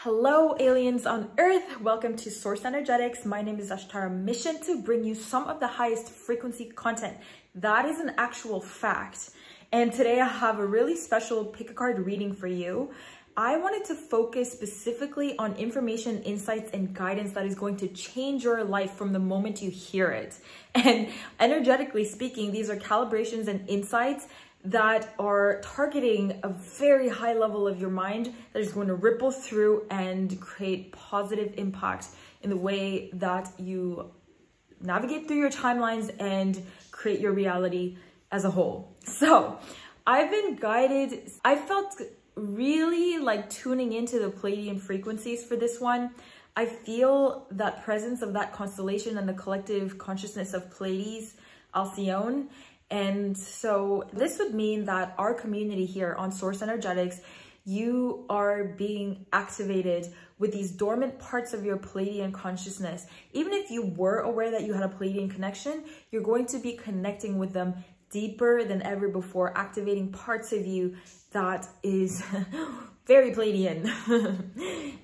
Hello, aliens on Earth. Welcome to Source Energetics. My name is Ashtara. Mission to bring you some of the highest frequency content. That is an actual fact. And today I have a really special pick a card reading for you. I wanted to focus specifically on information, insights, and guidance that is going to change your life from the moment you hear it. And energetically speaking, these are calibrations and insights that are targeting a very high level of your mind that is going to ripple through and create positive impact in the way that you navigate through your timelines and create your reality as a whole. So I've been guided. I felt really like tuning into the Pleiadian frequencies for this one. I feel that presence of that constellation and the collective consciousness of Pleiades, Alcyone. And so this would mean that our community here on Source Energetics, you are being activated with these dormant parts of your Pleiadian consciousness. Even if you were aware that you had a Pleiadian connection, you're going to be connecting with them deeper than ever before, activating parts of you that is very Pleiadian.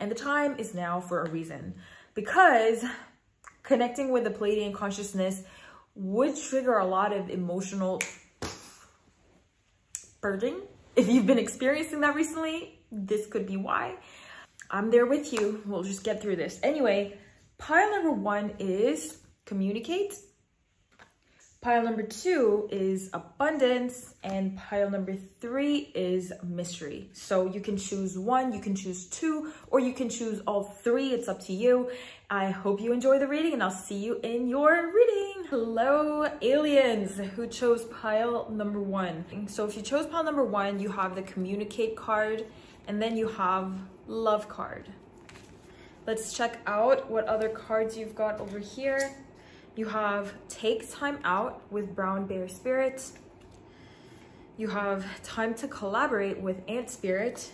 And the time is now for a reason, because connecting with the Pleiadian consciousness would trigger a lot of emotional purging. If you've been experiencing that recently, this could be why. I'm there with you. We'll just get through this. Anyway, pile number 1 is communicate. Pile number 2 is abundance, and pile number 3 is mystery. So you can choose 1, you can choose 2, or you can choose all 3. It's up to you. I hope you enjoy the reading, and I'll see you in your reading. Hello, aliens who chose pile number 1. So if you chose pile number 1, you have the communicate card, and then you have love card. Let's check out what other cards you've got over here. You have take time out with brown bear spirit. You have time to collaborate with ant spirit.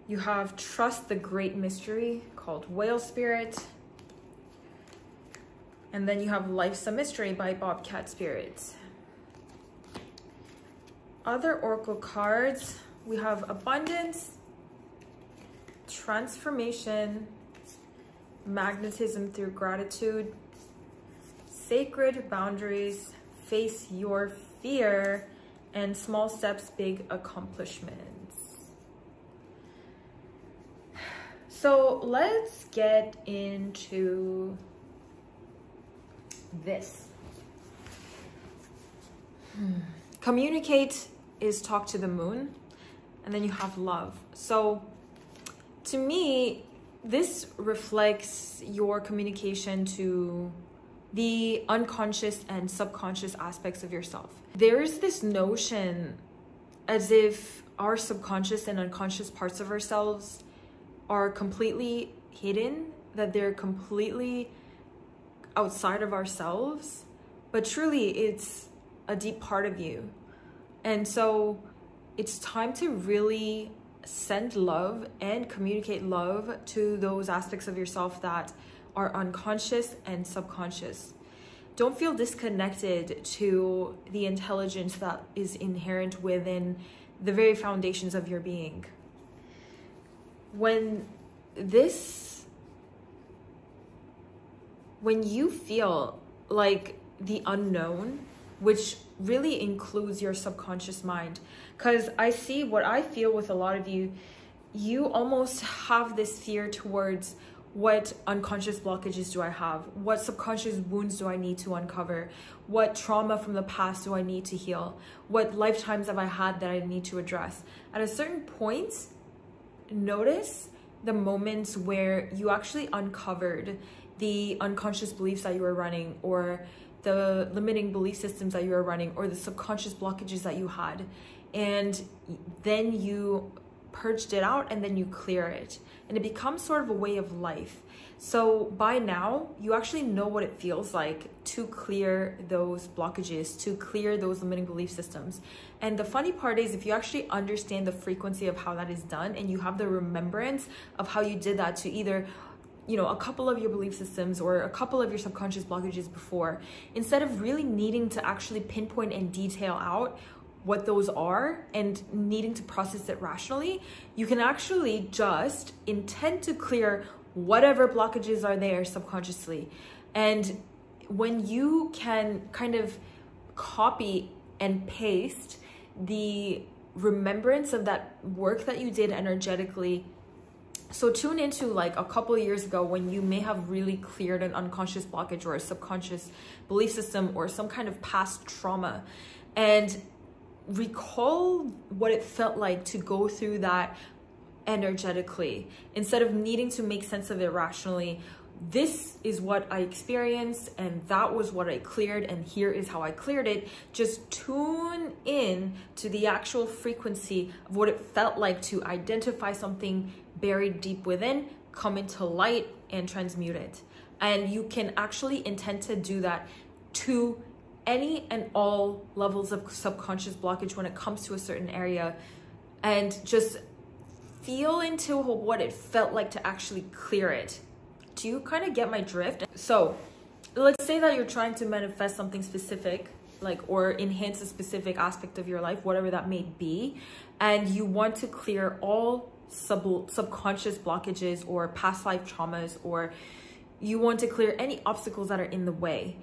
You have trust the great mystery called whale spirit. And then you have life's a mystery by bobcat spirit. Other oracle cards, we have abundance, transformation, magnetism through gratitude, sacred boundaries, face your fear, and small steps, big accomplishments. So let's get into this. Communicate is talk to the moon, and then you have love. So to me, this reflects your communication to the unconscious and subconscious aspects of yourself. There's this notion as if our subconscious and unconscious parts of ourselves are completely hidden, that they're completely outside of ourselves, but truly it's a deep part of you. And so it's time to really send love and communicate love to those aspects of yourself that are unconscious and subconscious. Don't feel disconnected to the intelligence that is inherent within the very foundations of your being. When you feel like the unknown, which really includes your subconscious mind, because I see what I feel with a lot of you, you almost have this fear towards what unconscious blockages do I have? What subconscious wounds do I need to uncover? What trauma from the past do I need to heal? What lifetimes have I had that I need to address? At a certain point, notice the moments where you actually uncovered the unconscious beliefs that you were running, or the limiting belief systems that you were running, or the subconscious blockages that you had. And then you purged it out, and then you clear it, and it becomes sort of a way of life. So by now, you actually know what it feels like to clear those blockages, to clear those limiting belief systems. And the funny part is, if you actually understand the frequency of how that is done, and you have the remembrance of how you did that to either, you know, a couple of your belief systems or a couple of your subconscious blockages before, instead of really needing to actually pinpoint and detail out what those are and needing to process it rationally, you can actually just intend to clear whatever blockages are there subconsciously. And when you can kind of copy and paste the remembrance of that work that you did energetically. So tune into like a couple of years ago when you may have really cleared an unconscious blockage or a subconscious belief system or some kind of past trauma, and recall what it felt like to go through that energetically instead of needing to make sense of it rationally. This is what I experienced and that was what I cleared and here is how I cleared it. Just tune in to the actual frequency of what it felt like to identify something buried deep within, come into light and transmute it. And you can actually intend to do that to any and all levels of subconscious blockage when it comes to a certain area, and just feel into what it felt like to actually clear it. Do you kind of get my drift? So let's say that you're trying to manifest something specific, like, or enhance a specific aspect of your life, whatever that may be, and you want to clear all subconscious blockages or past life traumas, or you want to clear any obstacles that are in the way.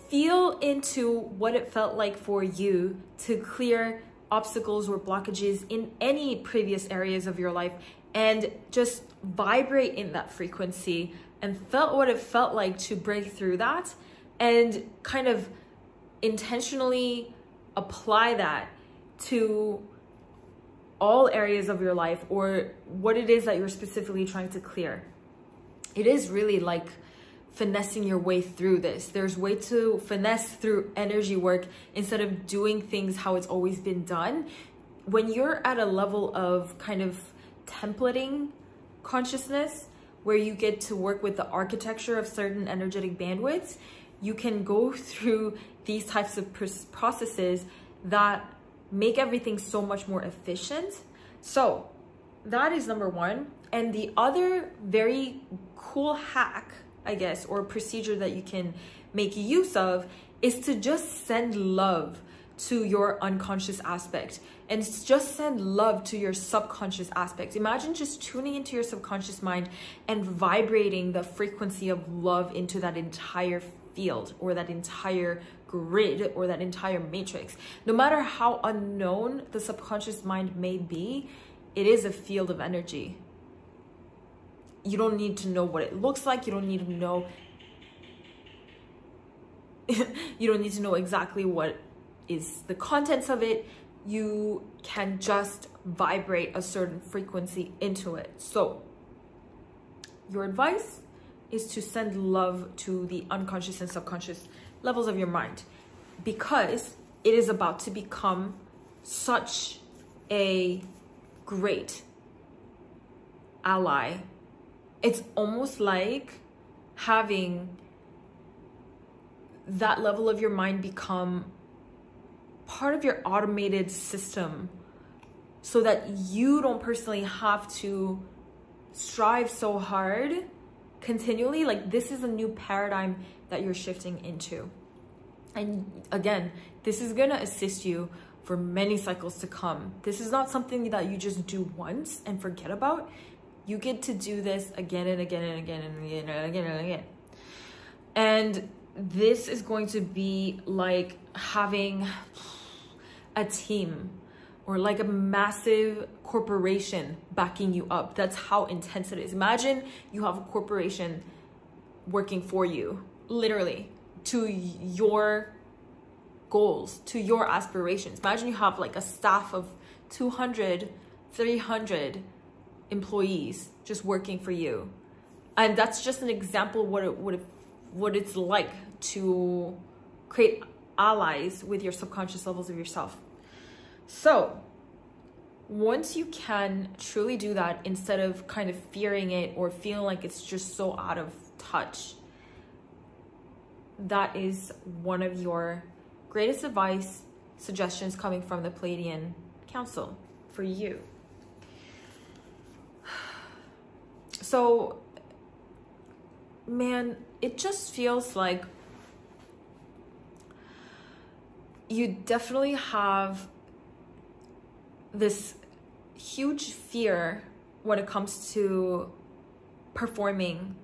Feel into what it felt like for you to clear obstacles or blockages in any previous areas of your life, and just vibrate in that frequency and felt what it felt like to break through that, and kind of intentionally apply that to all areas of your life or what it is that you're specifically trying to clear. It is really like finessing your way through this. There's way to finesse through energy work instead of doing things how it's always been done. When you're at a level of kind of templating consciousness, where you get to work with the architecture of certain energetic bandwidths, you can go through these types of processes that make everything so much more efficient. So that is number one. And the other very cool hack, I guess, or procedure that you can make use of is to just send love to your unconscious aspect, and just send love to your subconscious aspect. Imagine just tuning into your subconscious mind and vibrating the frequency of love into that entire field or that entire grid or that entire matrix. No matter how unknown the subconscious mind may be, it is a field of energy. You don't need to know what it looks like. You don't need to know you don't need to know exactly what is the contents of it. You can just vibrate a certain frequency into it. So your advice is to send love to the unconscious and subconscious levels of your mind, because it is about to become such a great ally. It's almost like having that level of your mind become part of your automated system, so that you don't personally have to strive so hard continually. Like, this is a new paradigm that you're shifting into. And again, this is going to assist you for many cycles to come. This is not something that you just do once and forget about. You get to do this again and again and again and again and again and again. And this is going to be like having a team or like a massive corporation backing you up. That's how intense it is. Imagine you have a corporation working for you, literally, to your goals, to your aspirations. Imagine you have like a staff of 200, 300 employees just working for you. And that's just an example of what it's like to create allies with your subconscious levels of yourself. So once you can truly do that, instead of kind of fearing it or feeling like it's just so out of touch, that is one of your greatest advice, suggestions coming from the Pleiadian Council for you. So, man, it just feels like you definitely have this huge fear when it comes to performing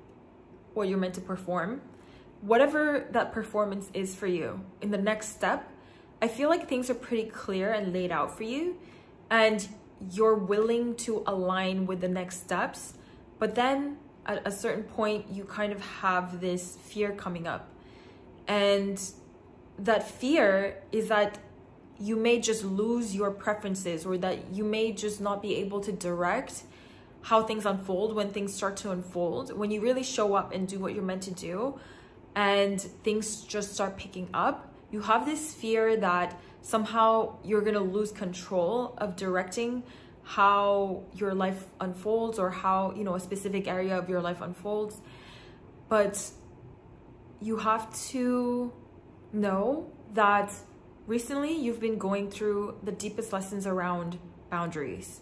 what you're meant to perform, whatever that performance is for you in the next step. I feel like things are pretty clear and laid out for you, and you're willing to align with the next steps. But then at a certain point, you kind of have this fear coming up. And that fear is that you may just lose your preferences, or that you may just not be able to direct how things unfold when things start to unfold. When you really show up and do what you're meant to do and things just start picking up, you have this fear that somehow you're going to lose control of directing how your life unfolds, or how, you know, a specific area of your life unfolds. But you have to know that recently you've been going through the deepest lessons around boundaries.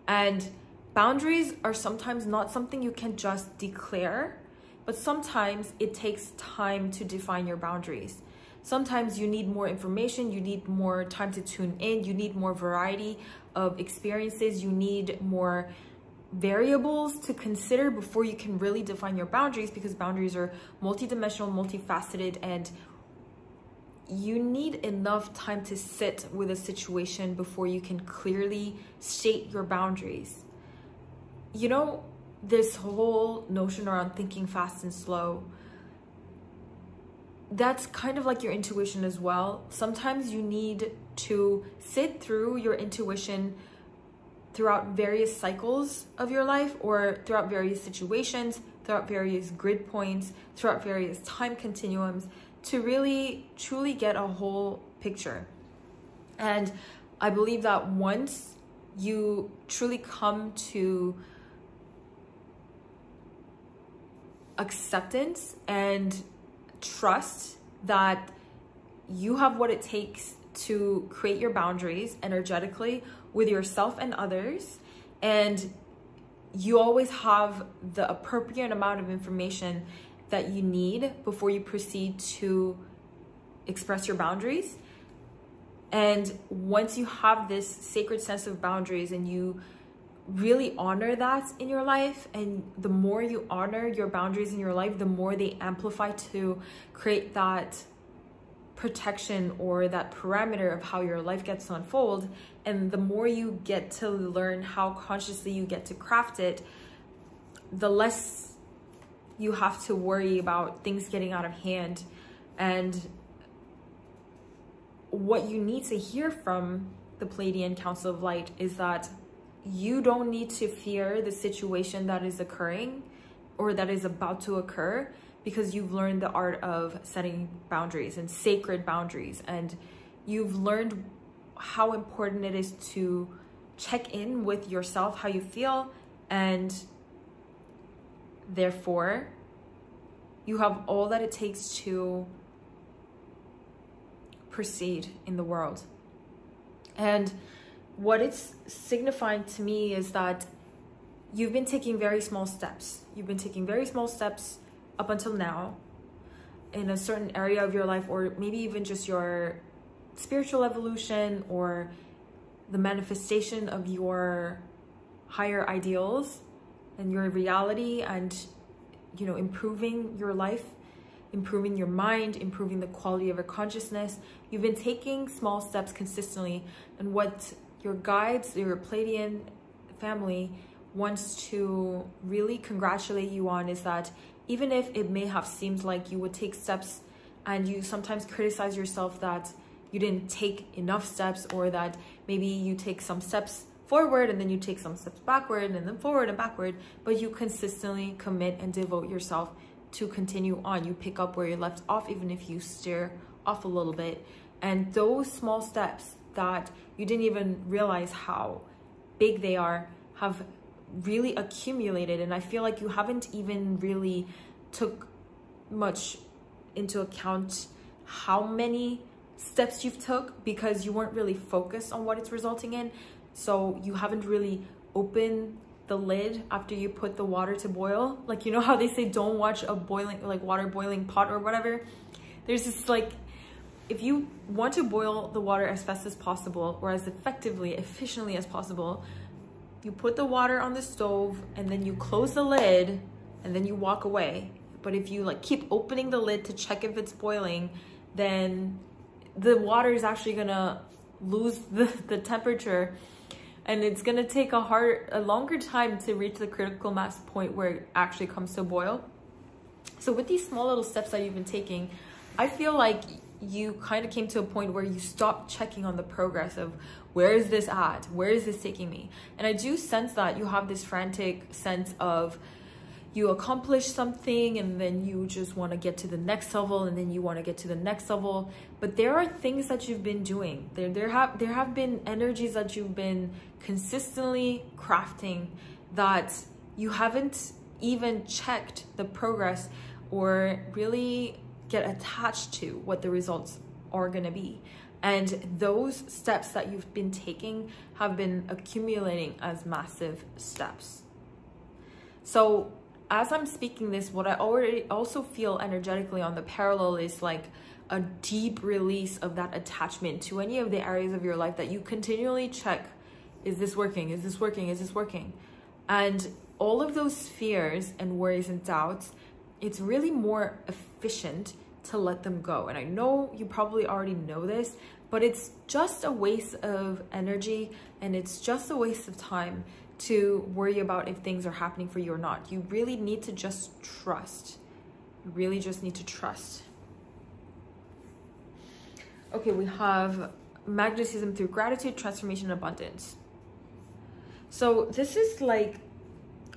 And boundaries are sometimes not something you can just declare, but sometimes it takes time to define your boundaries. Sometimes you need more information, you need more time to tune in, you need more variety of experiences, you need more variables to consider before you can really define your boundaries, because boundaries are multidimensional, multifaceted, and you need enough time to sit with a situation before you can clearly state your boundaries. You know, this whole notion around thinking fast and slow, that's kind of like your intuition as well. Sometimes you need to sit through your intuition throughout various cycles of your life, or throughout various situations, throughout various grid points, throughout various time continuums, to really truly get a whole picture. And I believe that once you truly come to acceptance and trust that you have what it takes to create your boundaries energetically with yourself and others, and you always have the appropriate amount of information that you need before you proceed to express your boundaries. And once you have this sacred sense of boundaries and you really honor that in your life, and the more you honor your boundaries in your life, the more they amplify to create that protection or that parameter of how your life gets to unfold. And the more you get to learn how consciously you get to craft it, the less you have to worry about things getting out of hand. And what you need to hear from the Pleiadian Council of Light is that you don't need to fear the situation that is occurring or that is about to occur, because you've learned the art of setting boundaries and sacred boundaries. And you've learned how important it is to check in with yourself, how you feel, and therefore you have all that it takes to proceed in the world. And what it's signifying to me is that you've been taking very small steps. You've been taking very small steps up until now in a certain area of your life, or maybe even just your spiritual evolution or the manifestation of your higher ideals and your reality, and, you know, improving your life, improving your mind, improving the quality of your consciousness. You've been taking small steps consistently, and what your guides, your Pleiadian family, wants to really congratulate you on is that even if it may have seemed like you would take steps, and you sometimes criticize yourself that you didn't take enough steps, or that maybe you take some steps forward and then you take some steps backward and then forward and backward, but you consistently commit and devote yourself to continue on. You pick up where you left off, even if you steer off a little bit. And those small steps that you didn't even realize how big they are have really accumulated. And I feel like you haven't even really took much into account how many steps you've took, because you weren't really focused on what it's resulting in. So you haven't really opened the lid after you put the water to boil. Like, you know how they say don't watch a boiling, like water boiling pot or whatever. There's this like if you want to boil the water as fast as possible or as effectively, efficiently as possible, you put the water on the stove and then you close the lid and then you walk away. But if you like keep opening the lid to check if it's boiling, then the water is actually gonna lose the temperature, and it's gonna take a longer time to reach the critical mass point where it actually comes to boil. So with these small little steps that you've been taking, I feel like you kind of came to a point where you stopped checking on the progress of where is this at? Where is this taking me? And I do sense that you have this frantic sense of you accomplish something and then you just want to get to the next level, and then you want to get to the next level. But there are things that you've been doing. There have been energies that you've been consistently crafting that you haven't even checked the progress or really get attached to what the results are going to be. And those steps that you've been taking have been accumulating as massive steps. So as I'm speaking this, what I already also feel energetically on the parallel is like a deep release of that attachment to any of the areas of your life that you continually check. Is this working? Is this working? Is this working? And all of those fears and worries and doubts, it's really more efficient to let them go. And I know you probably already know this, but it's just a waste of energy and it's just a waste of time to worry about if things are happening for you or not. You really need to just trust. You really just need to trust. Okay, we have magnetism through gratitude, transformation, abundance. So this is like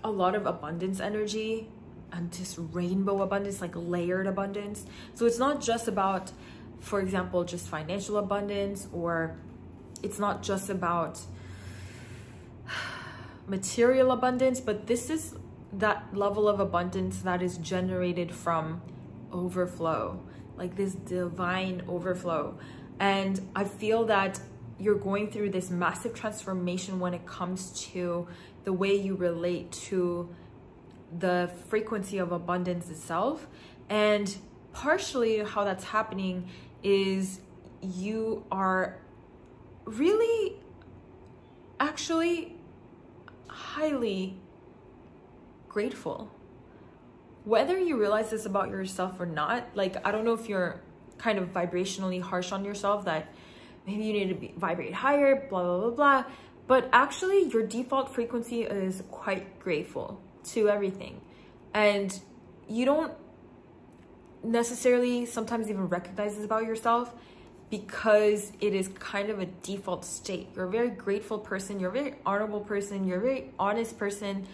a lot of abundance energy and just rainbow abundance, like layered abundance. So it's not just about, for example, just financial abundance, or it's not just about material abundance, but this is that level of abundance that is generated from overflow, like this divine overflow. And I feel that you're going through this massive transformation when it comes to the way you relate to the frequency of abundance itself. And partially how that's happening is you are really actually highly grateful. Whether you realize this about yourself or not, like, I don't know if you're kind of vibrationally harsh on yourself, that maybe you need to vibrate higher, blah, blah, blah, blah. But actually your default frequency is quite grateful to everything. And you don't necessarily sometimes even recognize this about yourself because it is kind of a default state. You're a very grateful person. You're a very honorable person. You're a very honest person.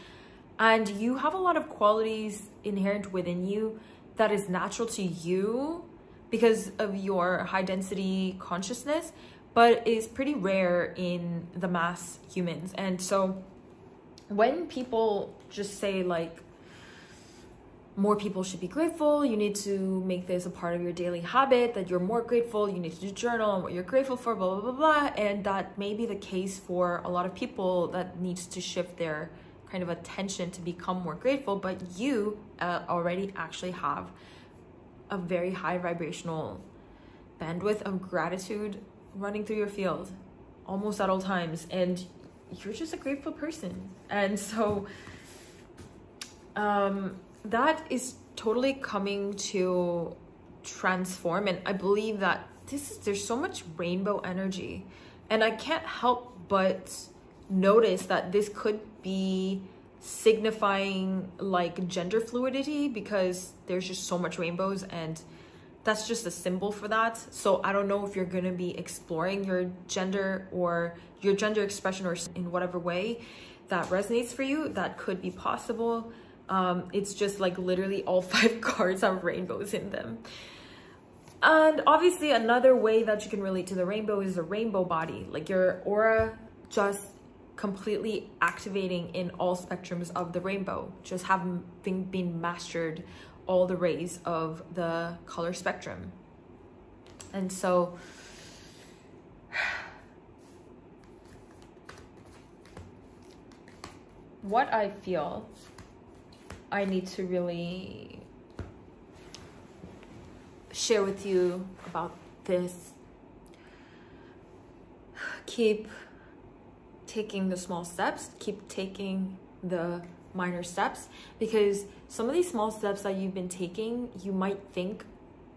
And you have a lot of qualities inherent within you that is natural to you because of your high density consciousness, but is pretty rare in the mass humans. And so when people just say like, more people should be grateful, you need to make this a part of your daily habit, that you're more grateful, you need to journal on what you're grateful for, blah, blah, blah, blah. And that may be the case for a lot of people that needs to shift their kind of attention to become more grateful, but you already actually have a very high vibrational bandwidth of gratitude running through your field almost at all times. And you're just a grateful person. And so that is totally coming to transform. And I believe that there's so much rainbow energy, and I can't help but notice that this could be signifying like gender fluidity, because there's just so much rainbows and that's just a symbol for that. So I don't know if you're going to be exploring your gender or your gender expression, or in whatever way that resonates for you. That could be possible. It's just like literally all 5 cards have rainbows in them. And obviously another way that you can relate to the rainbow is the rainbow body, like your aura just completely activating in all spectrums of the rainbow, just having been mastered all the rays of the color spectrum. And so what I feel I need to really share with you about this, keep taking the small steps, keep taking the minor steps, because some of these small steps that you've been taking, you might think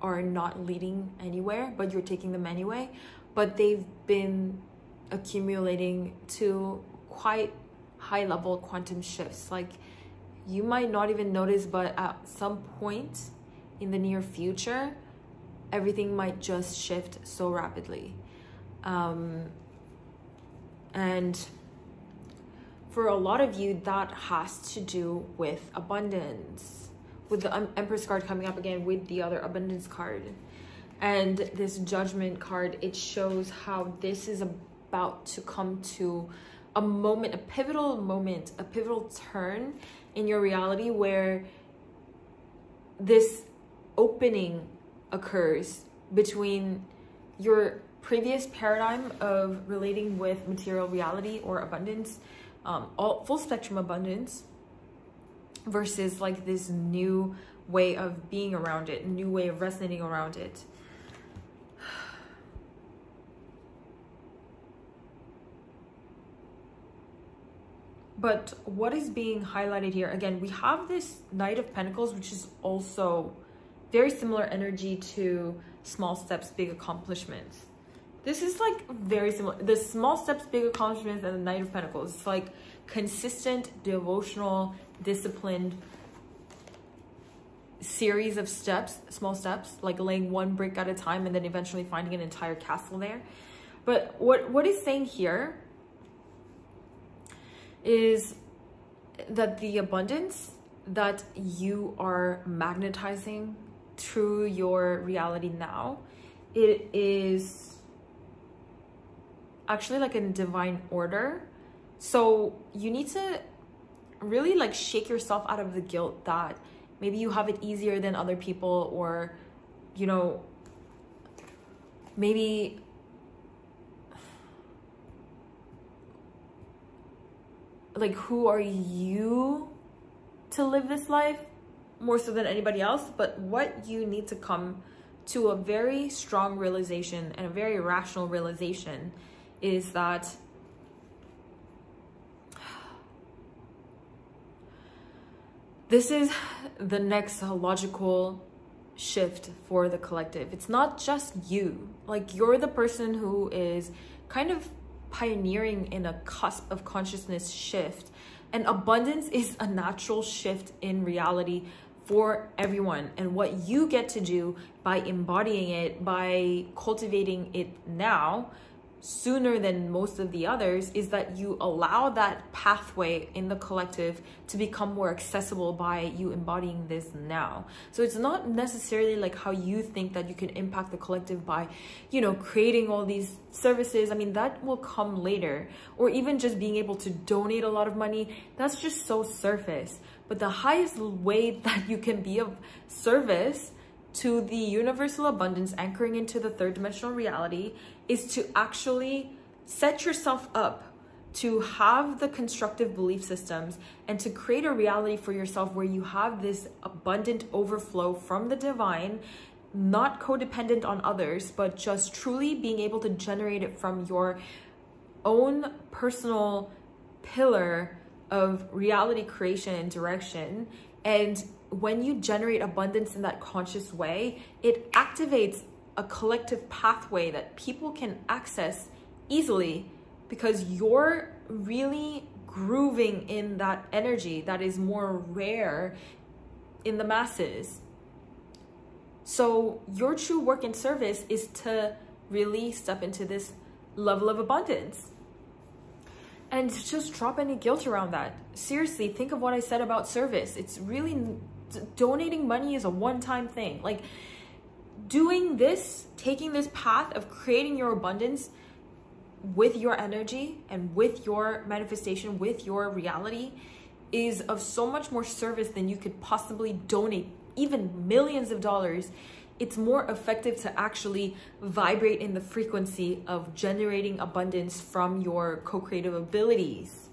are not leading anywhere, but you're taking them anyway. But they've been accumulating to quite high level quantum shifts. Like, you might not even notice, but at some point in the near future, everything might just shift so rapidly. And for a lot of you, that has to do with abundance, with the Empress card coming up again with the other abundance card. And this Judgment card, it shows how this is about to come to a moment, a pivotal moment, a pivotal turn in your reality, where this opening occurs between your previous paradigm of relating with material reality or abundance, all full spectrum abundance, versus like this new way of being around it, new way of resonating around it. But what is being highlighted here, again, we have this Knight of Pentacles, which is also very similar energy to small steps, big accomplishments. This is like very similar. The small steps, big accomplishments, and the Knight of Pentacles. It's like consistent, devotional, disciplined series of steps, small steps, like laying one brick at a time and then eventually finding an entire castle there. But what is saying here is that the abundance that you are magnetizing through your reality now, it is actually like in divine order. So you need to really like shake yourself out of the guilt that maybe you have it easier than other people, or, you know, maybe like, who are you to live this life more so than anybody else? But what you need to come to a very strong realization and a very rational realization is that this is the next logical shift for the collective. It's not just you. Like, you're the person who is kind of pioneering in a cusp of consciousness shift, and abundance is a natural shift in reality for everyone. And what you get to do by embodying it, by cultivating it now, sooner than most of the others, is that you allow that pathway in the collective to become more accessible by you embodying this now. So it's not necessarily like how you think that you can impact the collective by, you know, creating all these services. I mean, that will come later. Or even just being able to donate a lot of money. That's just so surface. But the highest way that you can be of service to the universal abundance, anchoring into the third dimensional reality, is to actually set yourself up to have the constructive belief systems and to create a reality for yourself where you have this abundant overflow from the divine, not codependent on others, but just truly being able to generate it from your own personal pillar of reality creation and direction. And when you generate abundance in that conscious way, it activates a collective pathway that people can access easily, because you're really grooving in that energy that is more rare in the masses. So your true work and service is to really step into this level of abundance. And just drop any guilt around that. Seriously, think of what I said about service. It's really, donating money is a one-time thing. Like, doing this, taking this path of creating your abundance with your energy and with your manifestation, with your reality, is of so much more service than you could possibly donate, even millions of dollars. It's more effective to actually vibrate in the frequency of generating abundance from your co-creative abilities.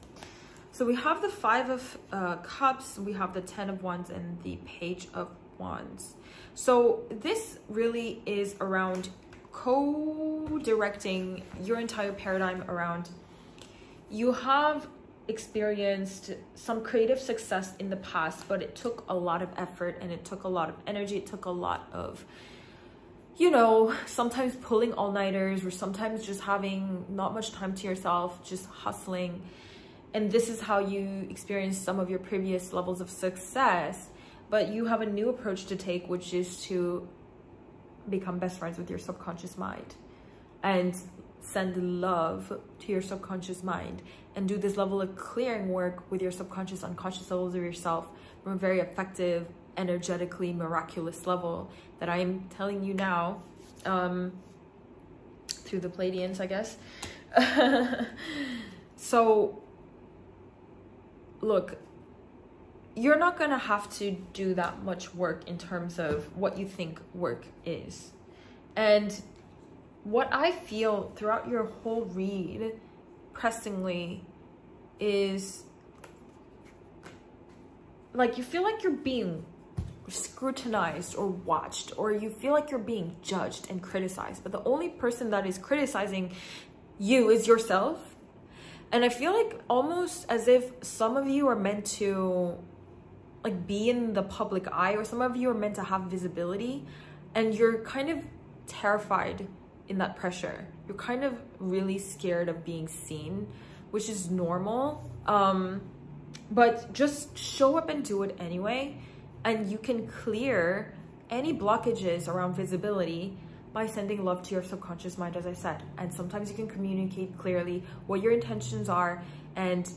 So we have the Five of Cups, we have the Ten of Wands, and the Page of Wands. So this really is around co-directing your entire paradigm around, you have experienced some creative success in the past, but it took a lot of effort and it took a lot of energy. It took a lot of, you know, sometimes pulling all-nighters, or sometimes just having not much time to yourself, just hustling. And this is how you experience some of your previous levels of success. But you have a new approach to take, which is to become best friends with your subconscious mind and send love to your subconscious mind and do this level of clearing work with your subconscious, unconscious levels of yourself from a very effective, energetically miraculous level that I am telling you now, through the Pleiadians, I guess. So look, you're not gonna have to do that much work in terms of what you think work is. And what I feel throughout your whole read, pressingly, is like you feel like you're being scrutinized or watched, or you feel like you're being judged and criticized, but the only person that is criticizing you is yourself. And I feel like almost as if some of you are meant to like be in the public eye, or some of you are meant to have visibility, and you're kind of terrified in that pressure. You're kind of really scared of being seen, which is normal. But just show up and do it anyway. And you can clear any blockages around visibility by sending love to your subconscious mind, as I said. And sometimes you can communicate clearly what your intentions are and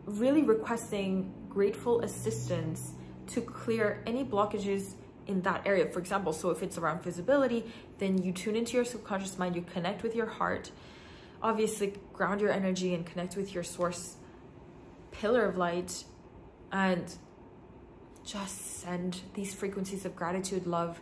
really requesting grateful assistance to clear any blockages in that area. For example, so if it's around visibility, then you tune into your subconscious mind, you connect with your heart, obviously ground your energy and connect with your source pillar of light, and just send these frequencies of gratitude, love.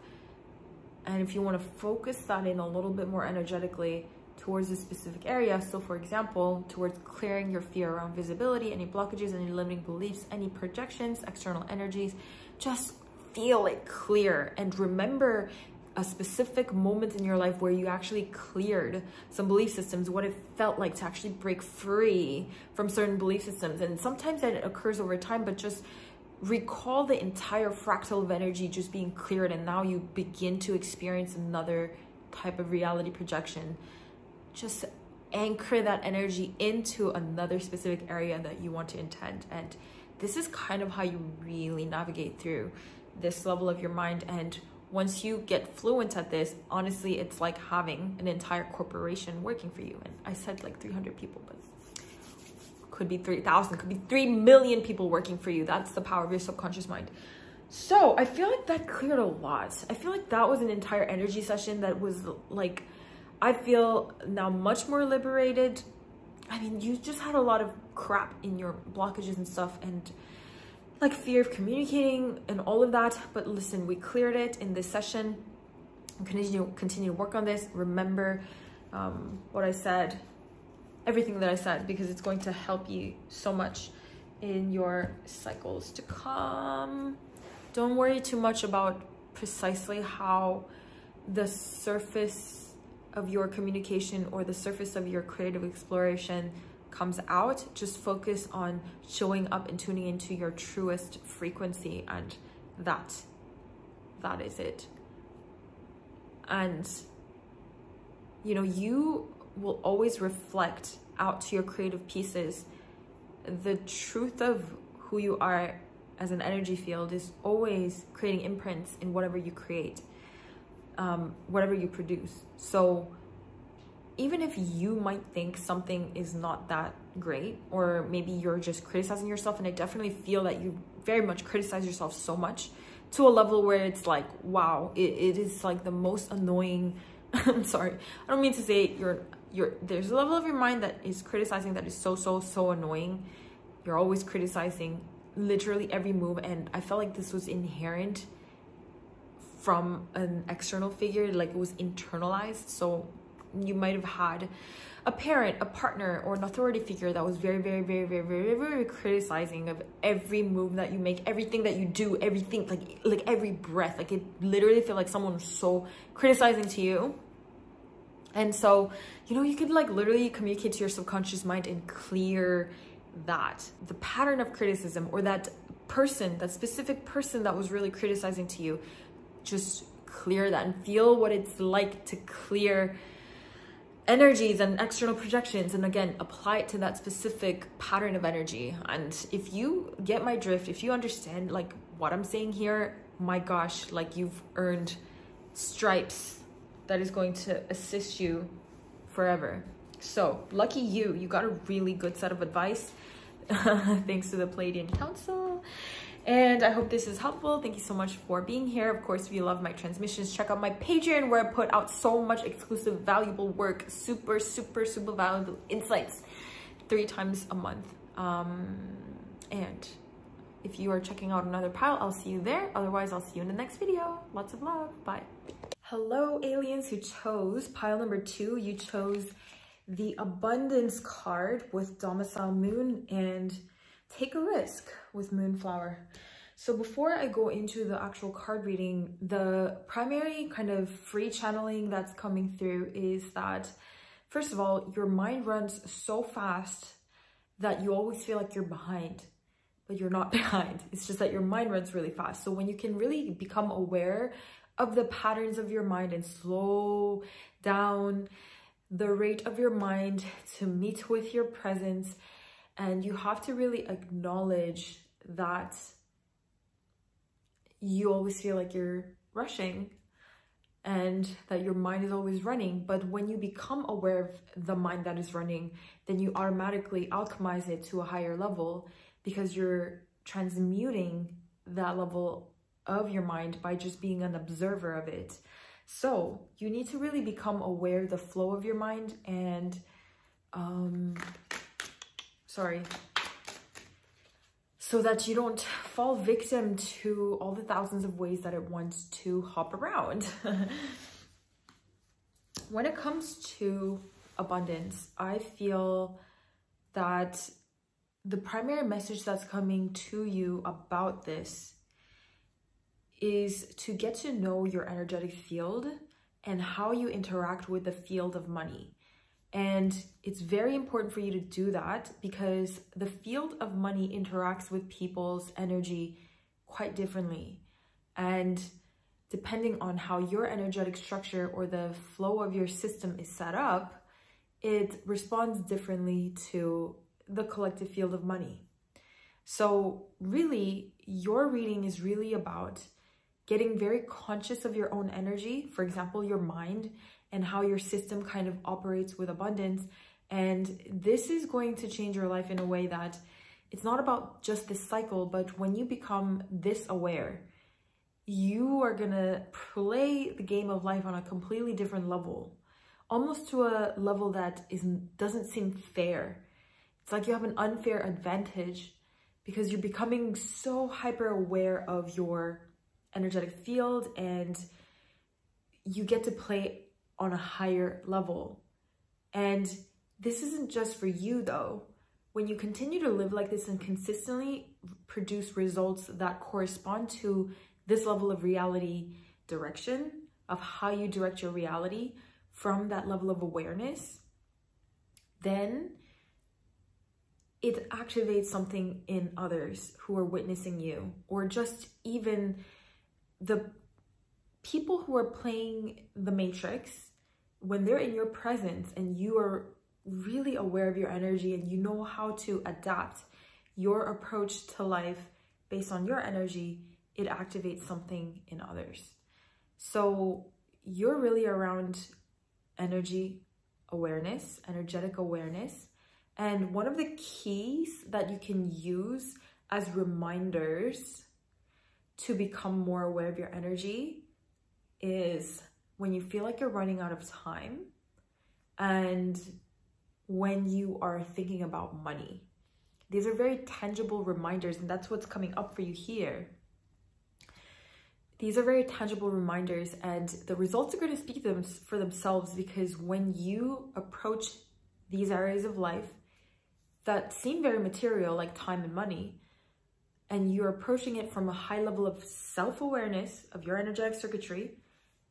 And if you want to focus that in a little bit more energetically towards a specific area, so for example, towards clearing your fear around visibility, any blockages, any limiting beliefs, any projections, external energies, just feel it clear and remember a specific moment in your life where you actually cleared some belief systems, what it felt like to actually break free from certain belief systems. And sometimes that occurs over time, but just recall the entire fractal of energy just being cleared, and now you begin to experience another type of reality projection. Just anchor that energy into another specific area that you want to intend. And this is kind of how you really navigate through this level of your mind. And once you get fluent at this, honestly, it's like having an entire corporation working for you. And I said like 300 people, but could be 3,000, could be 3 million people working for you. That's the power of your subconscious mind. So I feel like that cleared a lot. I feel like that was an entire energy session that was like, I feel now much more liberated. I mean, you just had a lot of crap in your blockages and stuff, and like fear of communicating and all of that. But listen, we cleared it in this session. Continue to work on this. Remember what I said, everything that I said, because it's going to help you so much in your cycles to come. Don't worry too much about precisely how the surface of your communication or the surface of your creative exploration comes out. Just focus on showing up and tuning into your truest frequency, and that is it. And you know, you will always reflect out to your creative pieces. The truth of who you are as an energy field is always creating imprints in whatever you create, whatever you produce. So even if you might think something is not that great, or maybe you're just criticizing yourself, and I definitely feel that you very much criticize yourself so much to a level where it's like, wow, it is like the most annoying. I'm sorry, I don't mean to say there's a level of your mind that is criticizing that is so annoying. You're always criticizing literally every move, and I felt like this was inherent from an external figure, like it was internalized. So you might have had a parent, a partner, or an authority figure that was very, very, very, very, very, very criticizing of every move that you make, everything that you do, everything, like every breath. Like, it literally felt like someone was so criticizing to you. And so, you know, you could like literally communicate to your subconscious mind and clear the pattern of criticism, or that person, that specific person that was really criticizing to you. Just clear that and feel what it's like to clear energies and external projections, and again, apply it to that specific pattern of energy. And if you get my drift, if you understand like what I'm saying here, my gosh, like you've earned stripes that is going to assist you forever. So lucky you got a really good set of advice thanks to the Pleiadian Council. And I hope this is helpful. Thank you so much for being here. Of course, if you love my transmissions, check out my Patreon, where I put out so much exclusive, valuable work, super, super, super valuable insights 3 times a month. And if you are checking out another pile, I'll see you there. Otherwise, I'll see you in the next video. Lots of love. Bye. Hello, aliens who chose pile number 2. You chose the Abundance card with Domicile Moon and Take a Risk with Moonflower. So before I go into the actual card reading, the primary kind of free channeling that's coming through is that, first of all, your mind runs so fast that you always feel like you're behind, but you're not behind. It's just that your mind runs really fast. So when you can really become aware of the patterns of your mind and slow down the rate of your mind to meet with your presence, and you have to really acknowledge that you always feel like you're rushing and that your mind is always running. But when you become aware of the mind that is running, then you automatically alchemize it to a higher level, because you're transmuting that level of your mind by just being an observer of it. So you need to really become aware of the flow of your mind and so that you don't fall victim to all the thousands of ways that it wants to hop around. When it comes to abundance, I feel that the primary message that's coming to you about this is to get to know your energetic field and how you interact with the field of money. And it's very important for you to do that, because the field of money interacts with people's energy quite differently. And depending on how your energetic structure or the flow of your system is set up, it responds differently to the collective field of money. So really, your reading is really about getting very conscious of your own energy, for example, your mind, and how your system kind of operates with abundance. And this is going to change your life in a way that it's not about just this cycle, but when you become this aware, you are gonna play the game of life on a completely different level, almost to a level that doesn't seem fair. It's like you have an unfair advantage because you're becoming so hyper aware of your energetic field, and you get to play on a higher level. And this isn't just for you though. When you continue to live like this and consistently produce results that correspond to this level of reality direction, of how you direct your reality from that level of awareness, then it activates something in others who are witnessing you, or just even the people who are playing the Matrix. When they're in your presence and you are really aware of your energy and you know how to adapt your approach to life based on your energy, it activates something in others. So you're really around energy awareness, energetic awareness. And one of the keys that you can use as reminders to become more aware of your energy is when you feel like you're running out of time, and when you are thinking about money. These are very tangible reminders, and that's what's coming up for you here. these are very tangible reminders, and the results are going to speak for themselves, because when you approach these areas of life that seem very material, like time and money, and you're approaching it from a high level of self-awareness of your energetic circuitry,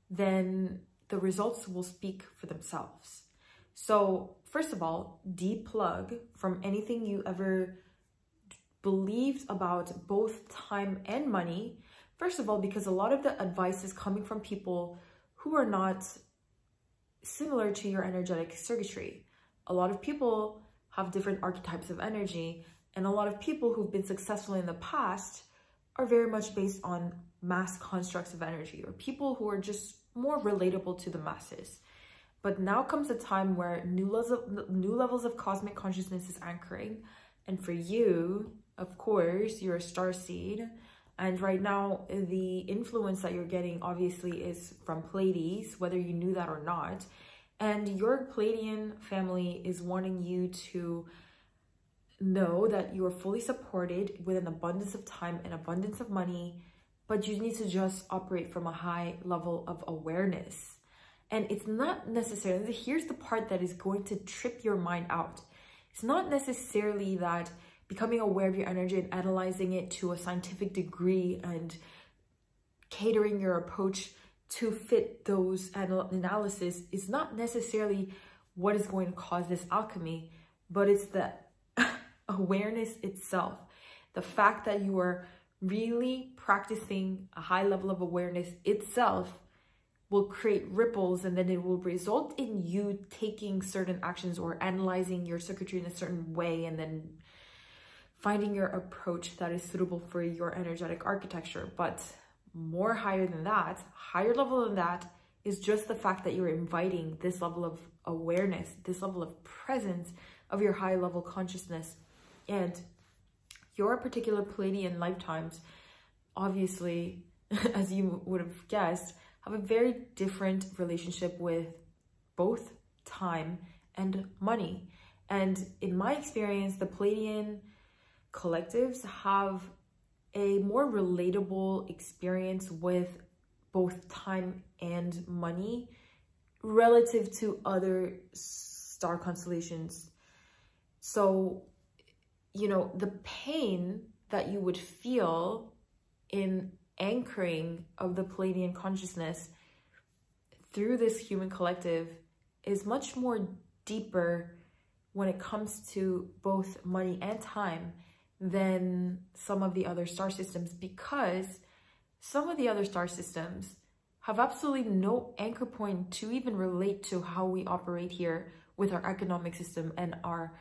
then the results will speak for themselves. So first of all, deplug from anything you ever believed about both time and money. First of all, because a lot of the advice is coming from people who are not similar to your energetic circuitry. A lot of people have different archetypes of energy, and a lot of people who've been successful in the past are very much based on mass constructs of energy, or people who are just more relatable to the masses. But now comes a time where new levels of cosmic consciousness is anchoring. And for you, of course, you're a star seed. And right now, the influence that you're getting obviously is from Pleiades, whether you knew that or not. And your Pleiadian family is wanting you to know that you are fully supported with an abundance of time and abundance of money, but you need to just operate from a high level of awareness. And it's not necessarily, here's the part that is going to trip your mind out. It's not necessarily that becoming aware of your energy and analyzing it to a scientific degree and catering your approach to fit those analysis is not necessarily what is going to cause this alchemy, but it's the awareness itself. The fact that you are really practicing a high level of awareness itself will create ripples, and then it will result in you taking certain actions or analyzing your circuitry in a certain way, and then finding your approach that is suitable for your energetic architecture. But more higher than that, higher level than that, is just the fact that you're inviting this level of awareness, this level of presence of your high level consciousness. And your particular Pleiadian lifetimes, obviously, as you would have guessed, have a very different relationship with both time and money. And in my experience, the Pleiadian collectives have a more relatable experience with both time and money relative to other star constellations. So, you know, the pain that you would feel in anchoring of the Pleiadian consciousness through this human collective is much more deeper when it comes to both money and time than some of the other star systems, because some of the other star systems have absolutely no anchor point to even relate to how we operate here with our economic system and our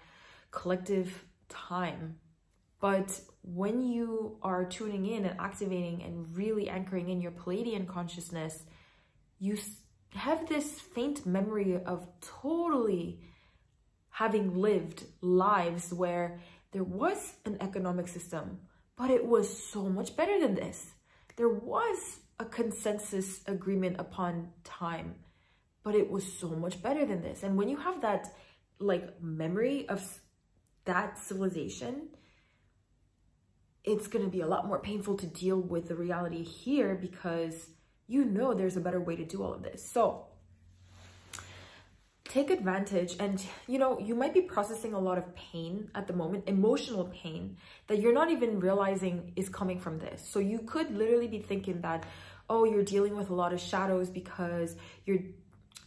collective time. But when you are tuning in and activating and really anchoring in your Pleiadian consciousness, you have this faint memory of totally having lived lives where there was an economic system, but it was so much better than this. There was a consensus agreement upon time, but it was so much better than this. And when you have that like memory of that civilization, it's going to be a lot more painful to deal with the reality here, because you know there's a better way to do all of this. So take advantage. And you know, you might be processing a lot of pain at the moment, emotional pain that you're not even realizing is coming from this. So you could literally be thinking that, oh, you're dealing with a lot of shadows because you're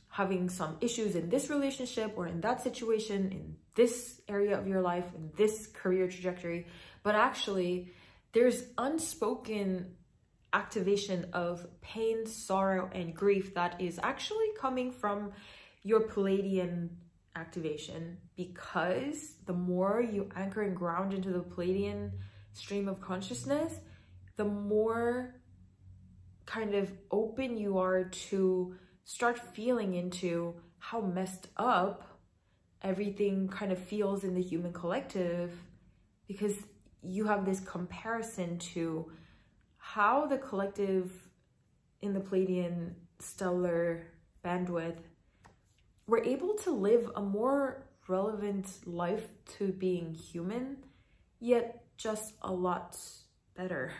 having some issues in this relationship or in that situation, in this area of your life, in this career trajectory. But actually, there's unspoken activation of pain, sorrow, and grief that is actually coming from your Pleiadian activation, because the more you anchor and ground into the Pleiadian stream of consciousness, the more kind of open you are to start feeling into how messed up everything kind of feels in the human collective, because you have this comparison to how the collective in the Pleiadian stellar bandwidth were able to live a more relevant life to being human, yet just a lot better.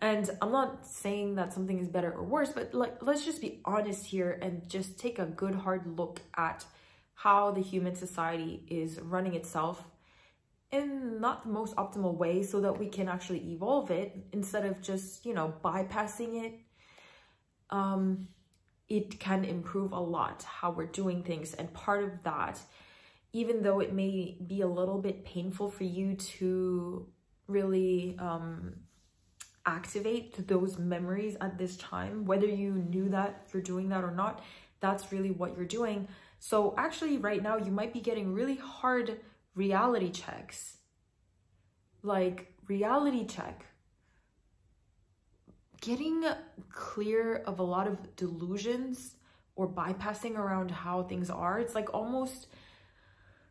And I'm not saying that something is better or worse, but like, let's just be honest here and just take a good hard look at how the human society is running itself in not the most optimal way, so that we can actually evolve it instead of just, you know, bypassing it. It can improve a lot how we're doing things. And part of that, even though it may be a little bit painful for you to really activate those memories at this time, whether you knew that you're doing that or not, that's really what you're doing. So actually right now you might be getting really hard reality checks. Like reality check. Getting clear of a lot of delusions or bypassing around how things are. It's like almost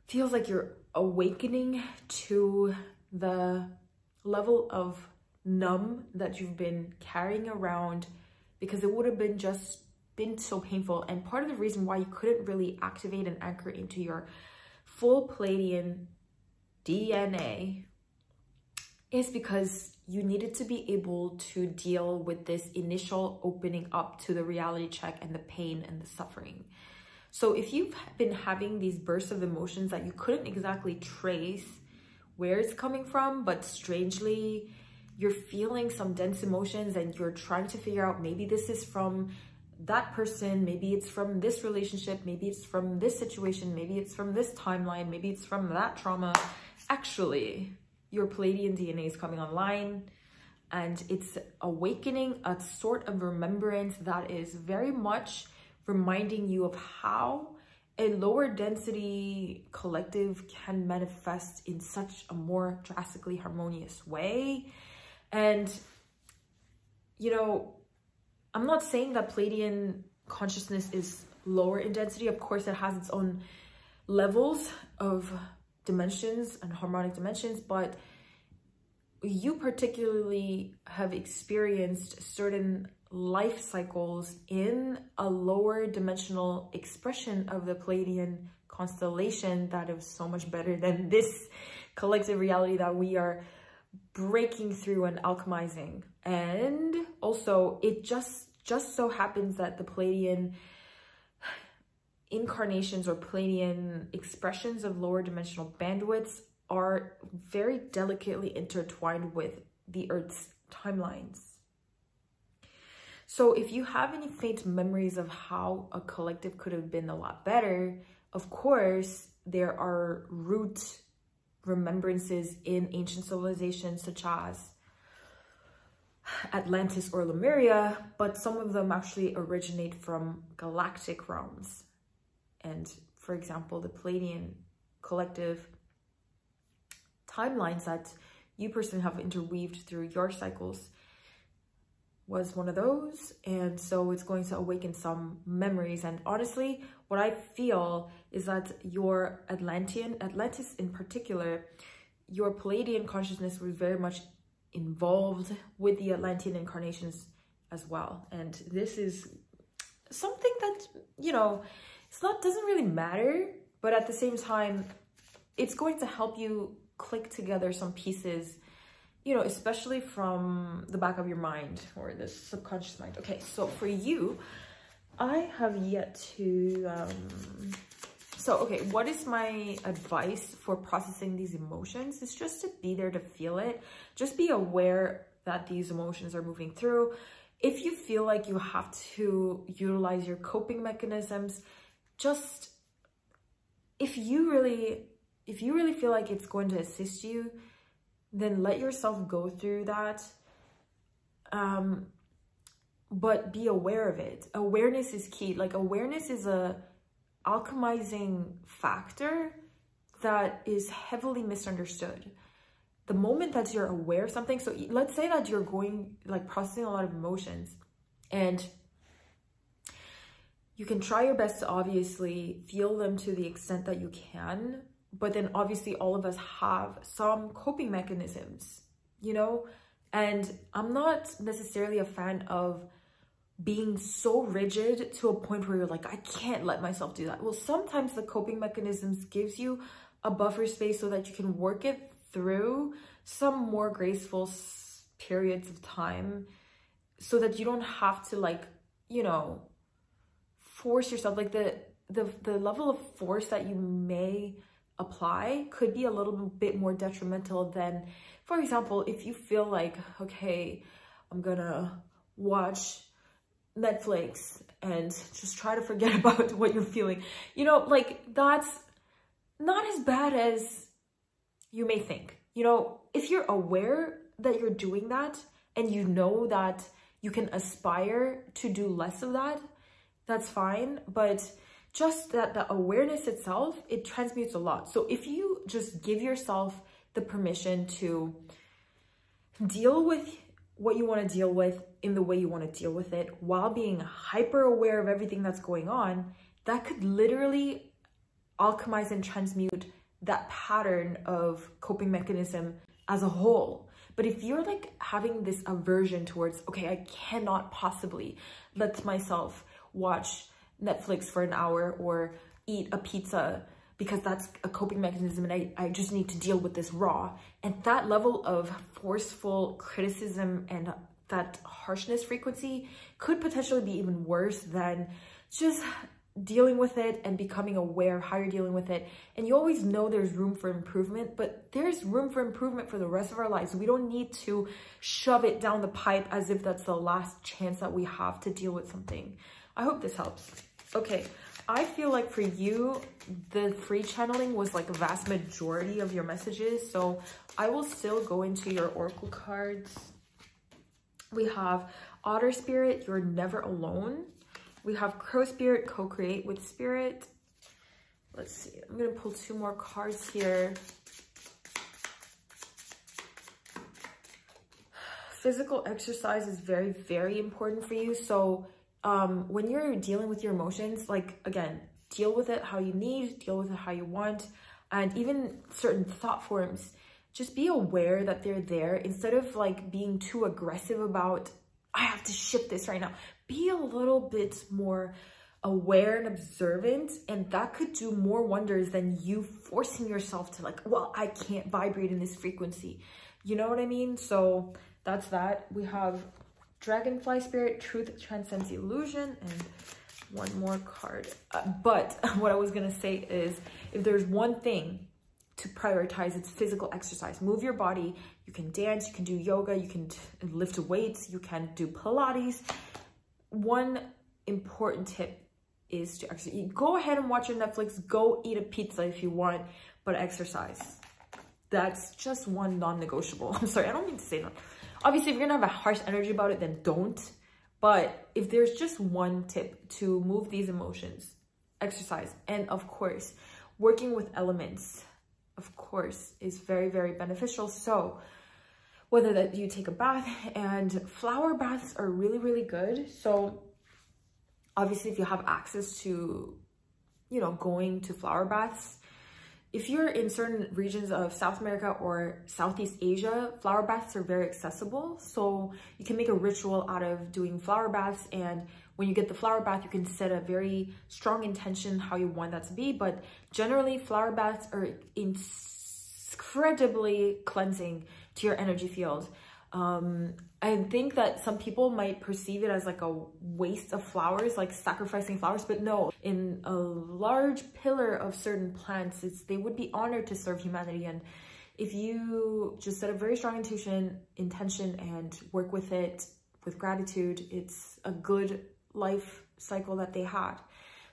feels like you're awakening to the level of numb that you've been carrying around, because it would have been so painful. And part of the reason why you couldn't really activate and anchor into your full Pleiadian DNA is because you needed to be able to deal with this initial opening up to the reality check and the pain and the suffering. So if you've been having these bursts of emotions that you couldn't exactly trace where it's coming from, but strangely you're feeling some dense emotions and you're trying to figure out, maybe this is from that person, maybe it's from this relationship, maybe it's from this situation, maybe it's from this timeline, maybe it's from that trauma. Actually, your Pleiadian DNA is coming online, and it's awakening a sort of remembrance that is very much reminding you of how a lower density collective can manifest in such a more drastically harmonious way. And, you know, I'm not saying that Pleiadian consciousness is lower in density. Of course, it has its own levels of dimensions and harmonic dimensions, but you particularly have experienced certain life cycles in a lower dimensional expression of the Pleiadian constellation that is so much better than this collective reality that we are breaking through and alchemizing. And also it just so happens that the Pleiadian incarnations or Pleiadian expressions of lower dimensional bandwidths are very delicately intertwined with the Earth's timelines. So if you have any faint memories of how a collective could have been a lot better, of course, there are root remembrances in ancient civilizations such as Atlantis or Lemuria, but some of them actually originate from galactic realms. And for example, the Pleiadian collective timelines that you personally have interweaved through your cycles was one of those. And so it's going to awaken some memories. And honestly, what I feel is that your Atlantis in particular, your Pleiadian consciousness was very much involved with the Atlantean incarnations as well. And this is something that, you know, doesn't really matter, but at the same time, it's going to help you click together some pieces, you know, especially from the back of your mind or the subconscious mind. Okay, so for you, I have yet to, okay, what is my advice for processing these emotions? It's just to be there to feel it. Just be aware that these emotions are moving through. If you feel like you have to utilize your coping mechanisms, just, if you really feel like it's going to assist you, then let yourself go through that. But be aware of it. Awareness is key. Like, awareness is a alchemizing factor that is heavily misunderstood. The moment that you're aware of something, so let's say that you're processing a lot of emotions, and you can try your best to obviously feel them to the extent that you can, but then obviously all of us have some coping mechanisms, you know? And I'm not necessarily a fan of being so rigid to a point where you're like, I can't let myself do that. Well, sometimes the coping mechanisms gives you a buffer space so that you can work it through some more graceful periods of time so that you don't have to, like, you know, force yourself. Like the level of force that you may apply could be a little bit more detrimental than, for example, if you feel like, okay, I'm gonna watch Netflix and just try to forget about what you're feeling. You know, like, that's not as bad as you may think. You know, if you're aware that you're doing that and you know that you can aspire to do less of that, that's fine. But just that the awareness itself, it transmutes a lot. So if you just give yourself the permission to deal with what you want to deal with in the way you want to deal with it, while being hyper aware of everything that's going on, that could literally alchemize and transmute that pattern of coping mechanism as a whole. But if you're like having this aversion towards, okay, I cannot possibly let myself watch Netflix for an hour or eat a pizza because that's a coping mechanism and I just need to deal with this raw. And that level of forceful criticism and that harshness frequency could potentially be even worse than just dealing with it and becoming aware of how you're dealing with it. And you always know there's room for improvement, but there's room for improvement for the rest of our lives. We don't need to shove it down the pipe as if that's the last chance that we have to deal with something. I hope this helps. Okay, I feel like for you, the free channeling was like a vast majority of your messages. So I will still go into your oracle cards. We have Otter Spirit, you're never alone. We have Crow Spirit, co-create with Spirit. Let's see, I'm gonna pull 2 more cards here. Physical exercise is very, very important for you. So when you're dealing with your emotions, like, again, deal with it how you need, deal with it how you want, and even certain thought forms, just be aware that they're there instead of like being too aggressive about, I have to shift this right now. Be a little bit more aware and observant, and that could do more wonders than you forcing yourself to like, well, I can't vibrate in this frequency. You know what I mean? So that's that. We have Dragonfly Spirit, Truth Transcends Illusion, and 1 more card. But what I was gonna say is, if there's one thing to prioritize, it's physical exercise. Move your body. You can dance, you can do yoga, you can lift weights, you can do Pilates. One important tip is to actually go ahead and watch your Netflix, go eat a pizza if you want, but exercise. That's just one non-negotiable. I'm sorry, I don't mean to say that. Obviously, if you're gonna have a harsh energy about it, then don't. But if there's just one tip to move these emotions, exercise. And of course, working with elements, of course, is very, very beneficial. So whether that you take a bath, and flower baths are really, really good. So obviously, if you have access to, you know, going to flower baths, if you're in certain regions of South America or Southeast Asia, flower baths are very accessible. So you can make a ritual out of doing flower baths. And when you get the flower bath, you can set a very strong intention how you want that to be. But generally, flower baths are incredibly cleansing to your energy field. I think that some people might perceive it as like a waste of flowers, like sacrificing flowers, but no, in a large pillar of certain plants, they would be honored to serve humanity. And if you just set a very strong intention and work with it with gratitude, it's a good life cycle that they had.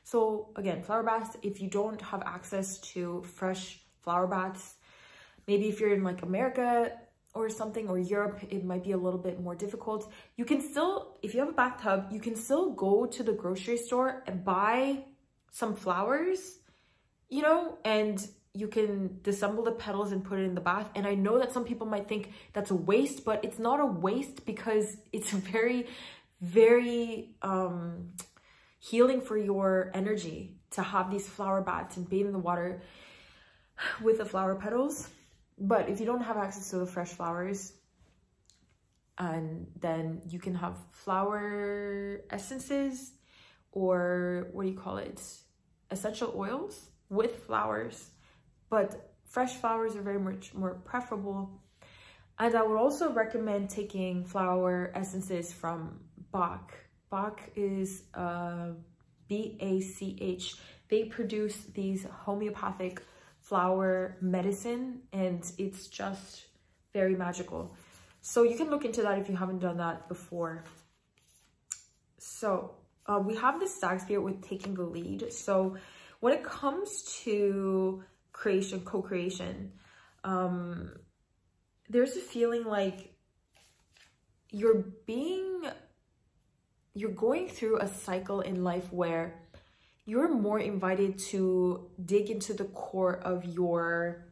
So again, flower baths, if you don't have access to fresh flower baths, maybe if you're in like America or something, or Europe, it might be a little bit more difficult. You can still, if you have a bathtub, you can still go to the grocery store and buy some flowers, you know, and you can disassemble the petals and put it in the bath. And I know that some people might think that's a waste, but it's not a waste because it's very, very healing for your energy to have these flower baths and bathe in the water with the flower petals. But if you don't have access to the fresh flowers, and then you can have flower essences, or what do you call it? Essential oils with flowers. But fresh flowers are very much more preferable. And I would also recommend taking flower essences from Bach. Bach is B-A-C-H. They produce these homeopathic flower medicine, and it's just very magical. So you can look into that if you haven't done that before. So we have the Stag Spirit with taking the lead. So when it comes to creation, co-creation, there's a feeling like you're going through a cycle in life where you're more invited to dig into the core of your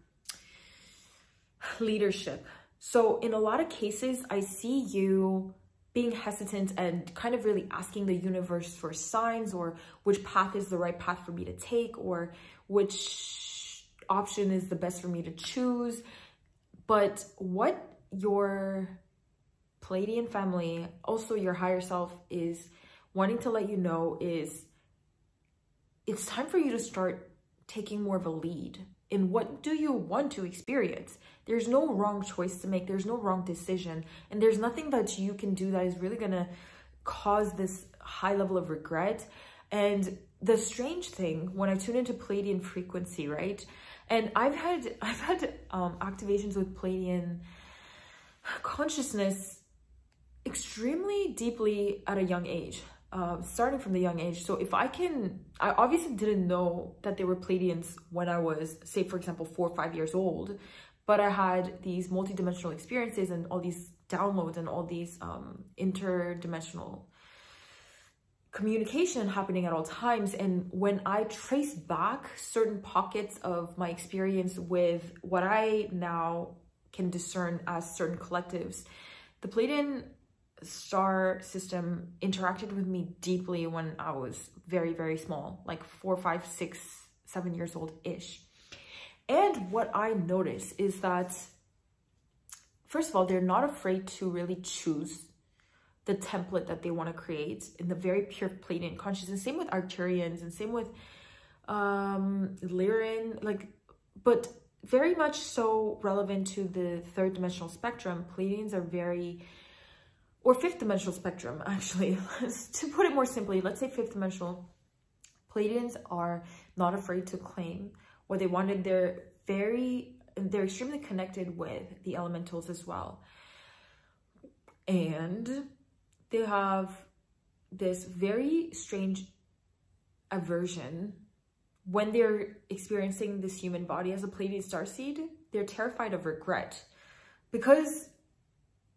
leadership. So in a lot of cases, I see you being hesitant and kind of really asking the universe for signs, or which path is the right path for me to take, or which option is the best for me to choose. But what your Pleiadian family, also your higher self, is wanting to let you know is it's time for you to start taking more of a lead in what do you want to experience. There's no wrong choice to make. There's no wrong decision. And there's nothing that you can do that is really going to cause this high level of regret. And the strange thing, when I tune into Pleiadian frequency, right? And I've had activations with Pleiadian consciousness extremely deeply at a young age. Starting from the young age. So if I obviously didn't know that they were Pleiadians when I was, say, for example, 4 or 5 years old, but I had these multidimensional experiences and all these downloads and all these interdimensional communication happening at all times. And when I trace back certain pockets of my experience with what I now can discern as certain collectives, the Pleiadian star system interacted with me deeply when I was very, very small, like 4, 5, 6, 7 years old-ish. And what I notice is that, first of all, they're not afraid to really choose the template that they want to create in the very pure Pleiadian consciousness. Same with Arcturians and same with Lyran, but very much so relevant to the third dimensional spectrum. Pleiadians are very, or fifth dimensional spectrum, actually. To put it more simply, let's say fifth dimensional. Pleiadians are not afraid to claim what they wanted. They're extremely connected with the elementals as well. And they have this very strange aversion when they're experiencing this human body as a Pleiadian starseed. They're terrified of regret, because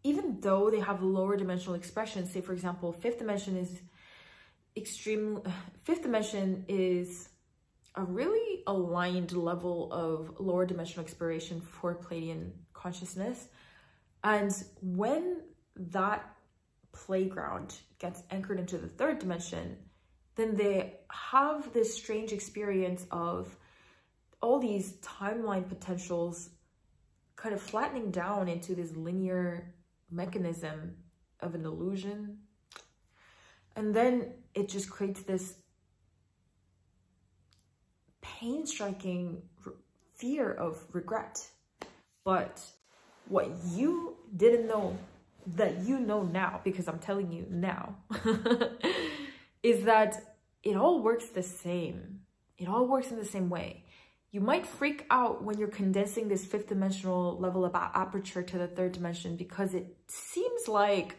even though they have lower dimensional expressions, say for example, fifth dimension is a really aligned level of lower dimensional exploration for Pleiadian consciousness. And when that playground gets anchored into the third dimension, then they have this strange experience of all these timeline potentials kind of flattening down into this linear mechanism of an illusion. And then it just creates this pain-striking fear of regret. But what you didn't know that you know now, because I'm telling you now, is that it all works the same. It all works in the same way. You might freak out when you're condensing this fifth dimensional level of aperture to the third dimension, because it seems like,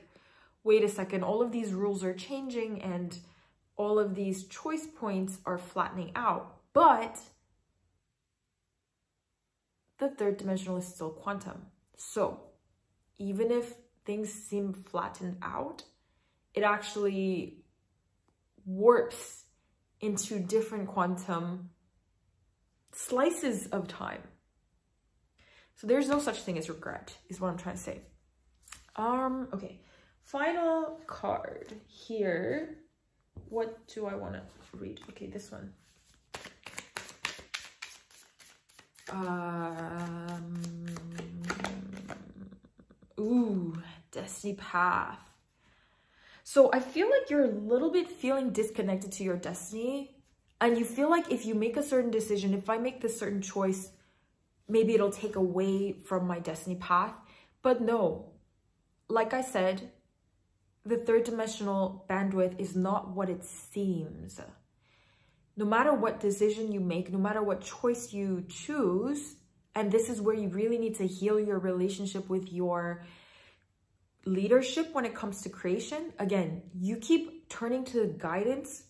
wait a second, all of these rules are changing and all of these choice points are flattening out. But the third dimensional is still quantum. So even if things seem flattened out, it actually warps into different quantum slices of time. So there's no such thing as regret, is what I'm trying to say. Okay, final card here. What do I want to read? Okay, this one. Ooh, Destiny Path. So I feel like you're a little bit feeling disconnected to your destiny, and you feel like if you make a certain decision, if I make this certain choice, maybe it'll take away from my destiny path. But no, like I said, the third dimensional bandwidth is not what it seems. No matter what decision you make, no matter what choice you choose, and this is where you really need to heal your relationship with your leadership when it comes to creation. Again, you keep turning to guidance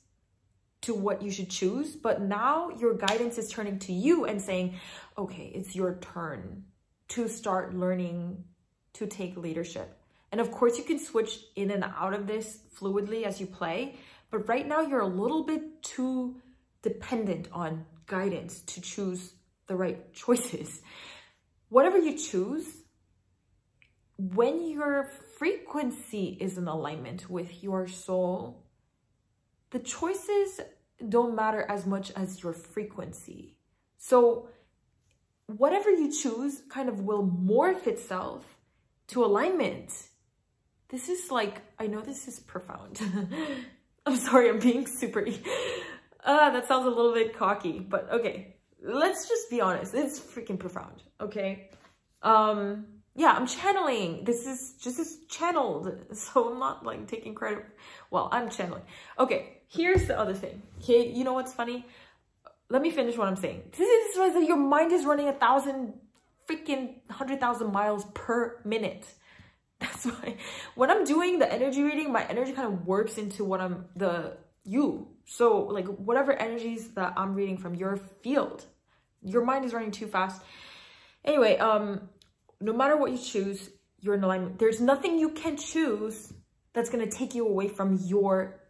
to what you should choose, but now your guidance is turning to you and saying, okay, it's your turn to start learning to take leadership. And of course, you can switch in and out of this fluidly as you play, but right now you're a little bit too dependent on guidance to choose the right choices. Whatever you choose, when your frequency is in alignment with your soul, the choices don't matter as much as your frequency. So whatever you choose kind of will morph itself to alignment. This is like, I know this is profound. I'm sorry, I'm being super, that sounds a little bit cocky, but okay. Let's just be honest. It's freaking profound, okay? Yeah, I'm channeling. This is just channeled, so I'm not like taking credit. Well, I'm channeling. Okay, here's the other thing. Okay, you know what's funny? Let me finish what I'm saying. This is why your mind is running 100,000 miles per minute. That's why when I'm doing the energy reading, my energy kind of warps into what I'm So like whatever energies that I'm reading from your field, your mind is running too fast. Anyway, no matter what you choose, you're in alignment. There's nothing you can choose that's going to take you away from your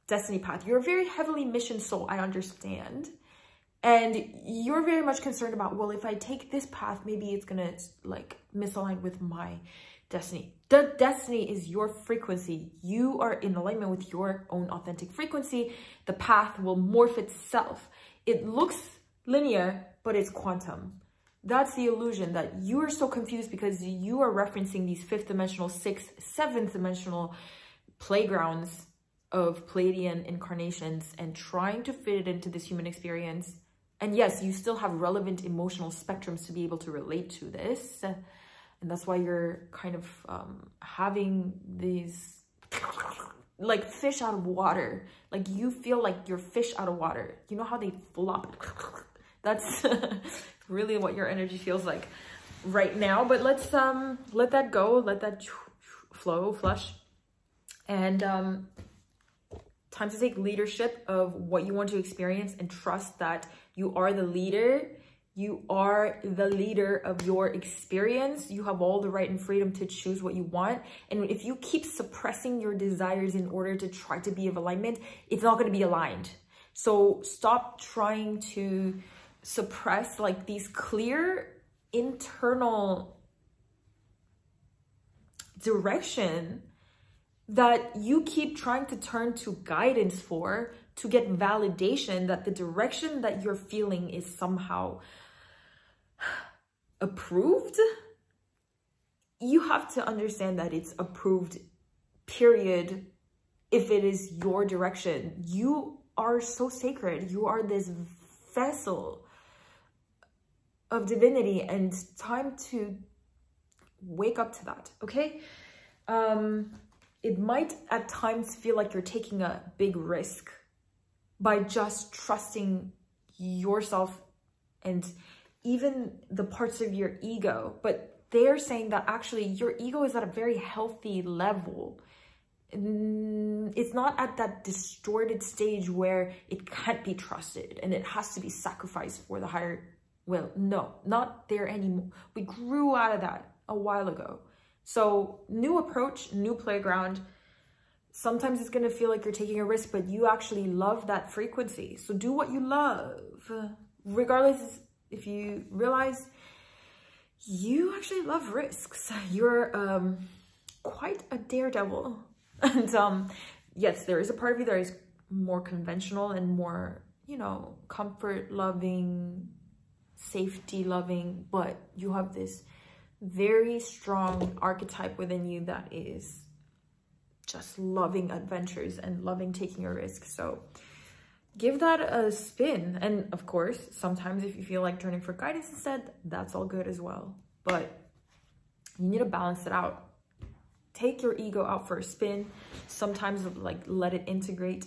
destiny path. You're a very heavily mission soul, I understand. And you're very much concerned about, well, if I take this path, maybe it's going to like misalign with my destiny. The destiny is your frequency. You are in alignment with your own authentic frequency. The path will morph itself. It looks linear, but it's quantum. That's the illusion that you are so confused because you are referencing these 5th dimensional, 6th, 7th dimensional playgrounds of Pleiadian incarnations and trying to fit it into this human experience. And yes, you still have relevant emotional spectrums to be able to relate to this. And that's why you're kind of having these like fish out of water. Like you feel like you're fish out of water. You know how they flop? That's really what your energy feels like right now. But let's let that go. Let that flow, flush. And time to take leadership of what you want to experience and trust that you are the leader. You are the leader of your experience. You have all the right and freedom to choose what you want. And if you keep suppressing your desires in order to try to be of alignment, it's not going to be aligned. So stop trying to suppress like these clear internal direction that you keep trying to turn to guidance for, to get validation that the direction that you're feeling is somehow approved. You have to understand that it's approved, period, if it is your direction. You are so sacred. You are this vessel of divinity, and time to wake up to that, okay? It might at times feel like you're taking a big risk by just trusting yourself and even the parts of your ego, but they're saying that actually your ego is at a very healthy level. It's not at that distorted stage where it can't be trusted and it has to be sacrificed for the higher will. No, not there anymore. We grew out of that a while ago. So new approach, new playground. Sometimes it's going to feel like you're taking a risk, but you actually love that frequency. So do what you love, regardless if you realize you actually love risks. You're quite a daredevil. And yes, there is a part of you that is more conventional and more, you know, comfort loving, safety loving, but you have this very strong archetype within you that is just loving adventures and loving taking a risk. So give that a spin. And of course, sometimes if you feel like turning for guidance instead, that's all good as well. But You need to balance it out. Take your ego out for a spin. Sometimes like let it integrate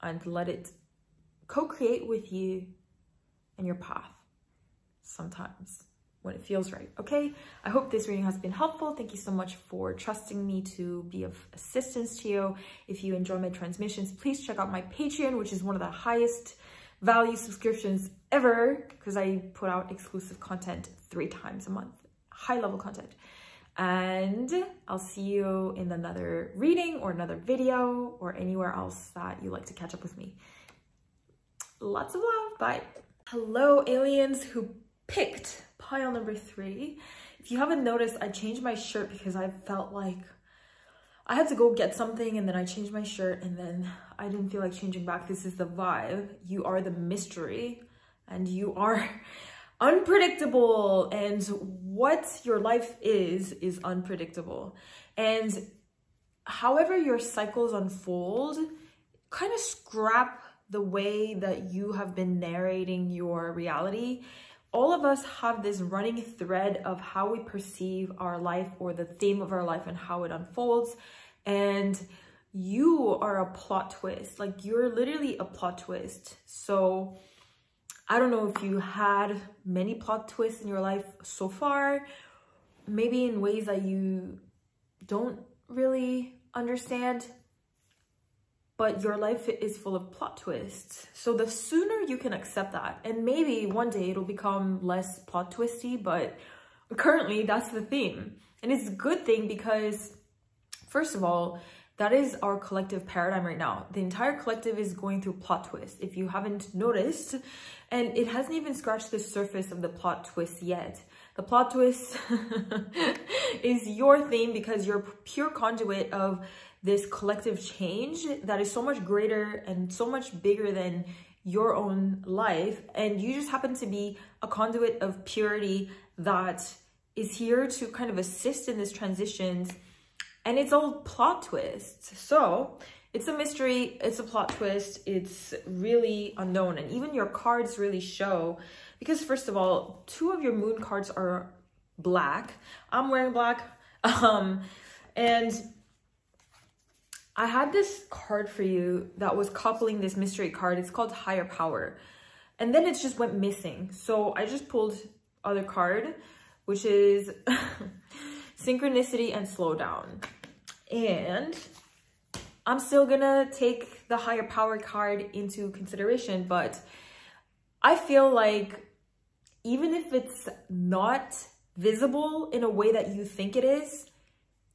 and let it co-create with you and your path. Sometimes when it feels right, okay? I hope this reading has been helpful. Thank you so much for trusting me to be of assistance to you. If you enjoy my transmissions, please check out my Patreon, which is one of the highest value subscriptions ever, because I put out exclusive content 3 times a month, high level content. And I'll see you in another reading or another video or anywhere else that you like to catch up with me. Lots of love. Bye. Hello, aliens who picked pile number 3. If you haven't noticed, I changed my shirt because I felt like I had to go get something, and then I changed my shirt, and then I didn't feel like changing back. This is the vibe. You are the mystery, and you are unpredictable, and what your life is unpredictable. And however your cycles unfold, kind of scrap the way that you have been narrating your reality. All of us have this running thread of how we perceive our life, or the theme of our life and how it unfolds. And you are a plot twist. Like, you're literally a plot twist. So I don't know if you had many plot twists in your life so far, maybe in ways that you don't really understand, but your life is full of plot twists. So the sooner you can accept that, and maybe one day it'll become less plot twisty, but currently that's the theme. And it's a good thing because, first of all, that is our collective paradigm right now. The entire collective is going through plot twists, if you haven't noticed, and it hasn't even scratched the surface of the plot twist yet. The plot twist is your theme because you're pure conduit of this collective change that is so much greater and so much bigger than your own life. And you just happen to be a conduit of purity that is here to kind of assist in this transition. And it's all plot twists. So it's a mystery, it's a plot twist, it's really unknown. And even your cards really show, because first of all, 2 of your moon cards are black. I'm wearing black. And I had this card for you that was coupling this mystery card. It's called Higher Power. And then it just went missing. So I just pulled other card, which is Synchronicity and Slow Down. And I'm still gonna take the Higher Power card into consideration, but I feel like even if it's not visible in a way that you think it is,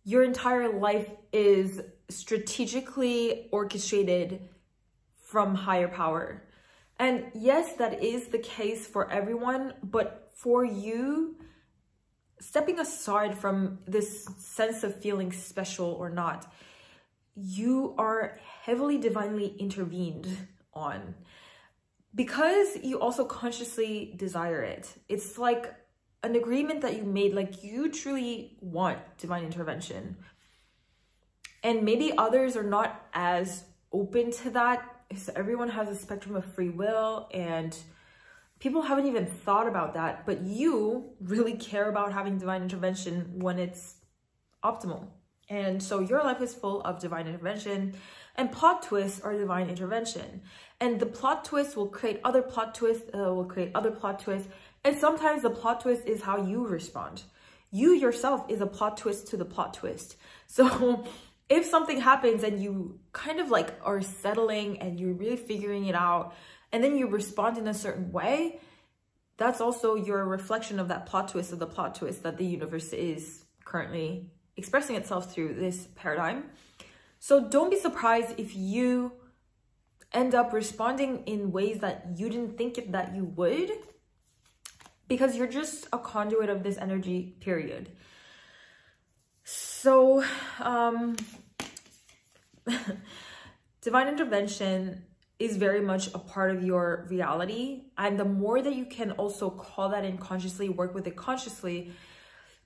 your entire life is strategically orchestrated from higher power. And yes, that is the case for everyone, but for you, stepping aside from this sense of feeling special or not, you are heavily divinely intervened on because you also consciously desire it. It's like an agreement that you made, like you truly want divine intervention. And maybe others are not as open to that. So everyone has a spectrum of free will and people haven't even thought about that, but you really care about having divine intervention when it's optimal. And so your life is full of divine intervention, and plot twists are divine intervention. And the plot twist will create other plot twists, and sometimes the plot twist is how you respond. You yourself is a plot twist to the plot twist. So if something happens and you kind of like are settling and you're really figuring it out, and then you respond in a certain way, that's also your reflection of that plot twist, of the plot twist that the universe is currently expressing itself through this paradigm. So don't be surprised if you end up responding in ways that you didn't think that you would, because you're just a conduit of this energy, period. So divine intervention is very much a part of your reality. And the more that you can also call that in consciously, work with it consciously,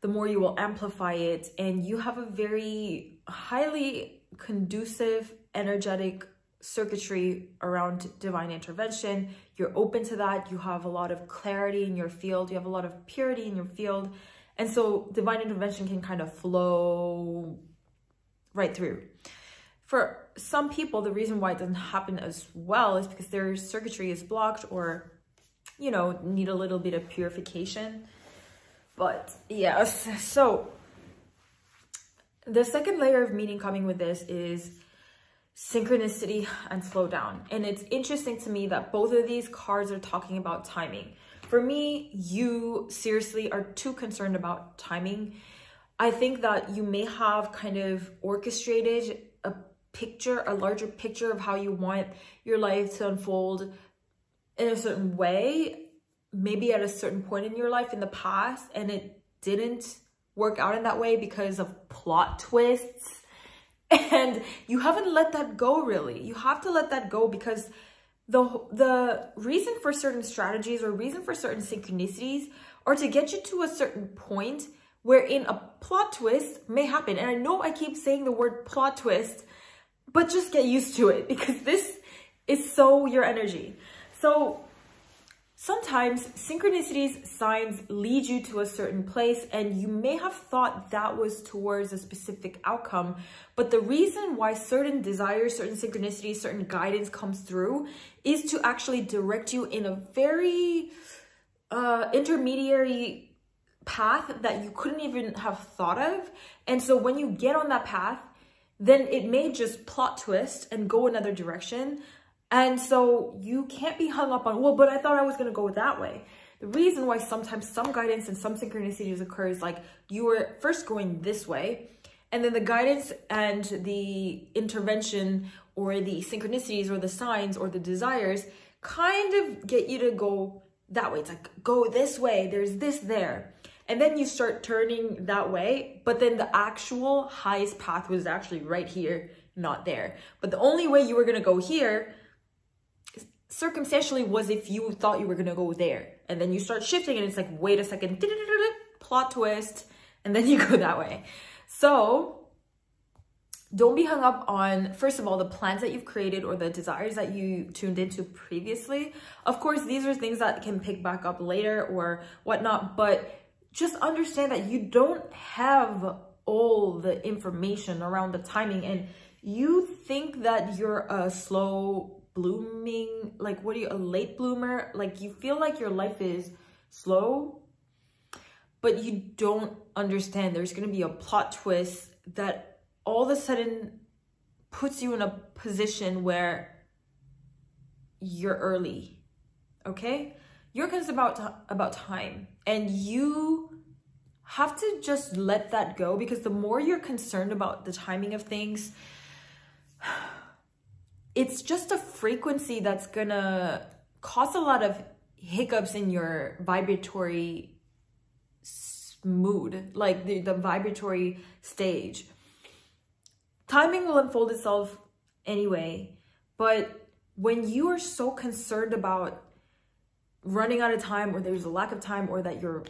the more you will amplify it. And you have a very highly conducive, energetic circuitry around divine intervention. You're open to that. You have a lot of clarity in your field. You have a lot of purity in your field. And so divine intervention can kind of flow right through. For some people, the reason why it doesn't happen as well is because their circuitry is blocked or, you know, need a little bit of purification. But yes, so the second layer of meaning coming with this is synchronicity and slow down. And it's interesting to me that both of these cards are talking about timing. For me, you seriously are too concerned about timing. I think that you may have kind of orchestrated a picture, a larger picture of how you want your life to unfold in a certain way, maybe at a certain point in your life in the past, and it didn't work out in that way because of plot twists. And you haven't let that go, really. You have to let that go, because the reason for certain strategies or reason for certain synchronicities are to get you to a certain point wherein a plot twist may happen. And I know I keep saying the word plot twist, but just get used to it, because this is so your energy. So sometimes synchronicities, signs lead you to a certain place, and you may have thought that was towards a specific outcome. But the reason why certain desires, certain synchronicities, certain guidance comes through is to actually direct you in a very intermediary path that you couldn't even have thought of. And so when you get on that path, then it may just plot twist and go another direction. And so you can't be hung up on, well, but I thought I was going to go that way. The reason why sometimes some guidance and some synchronicities occurs, like you were first going this way, and then the guidance and the intervention or the synchronicities or the signs or the desires kind of get you to go that way. It's like, go this way, there's this there. And then you start turning that way, but then the actual highest path was actually right here, not there. But the only way you were going to go here circumstantially was if you thought you were going to go there. And then you start shifting and it's like, wait a second, plot twist, and then you go that way. So don't be hung up on, first of all, the plans that you've created or the desires that you tuned into previously. Of course, these are things that can pick back up later or whatnot, but just understand that you don't have all the information around the timing, and you think that you're a slow blooming, like, what are you, a late bloomer? Like, you feel like your life is slow, but you don't understand there's going to be a plot twist that all of a sudden puts you in a position where you're early. Okay? You're concerned about time, and you have to just let that go, because the more you're concerned about the timing of things, it's just a frequency that's gonna cause a lot of hiccups in your vibratory mood, like the vibratory stage. Timing will unfold itself anyway, but when you are so concerned about running out of time, or there's a lack of time, or that you're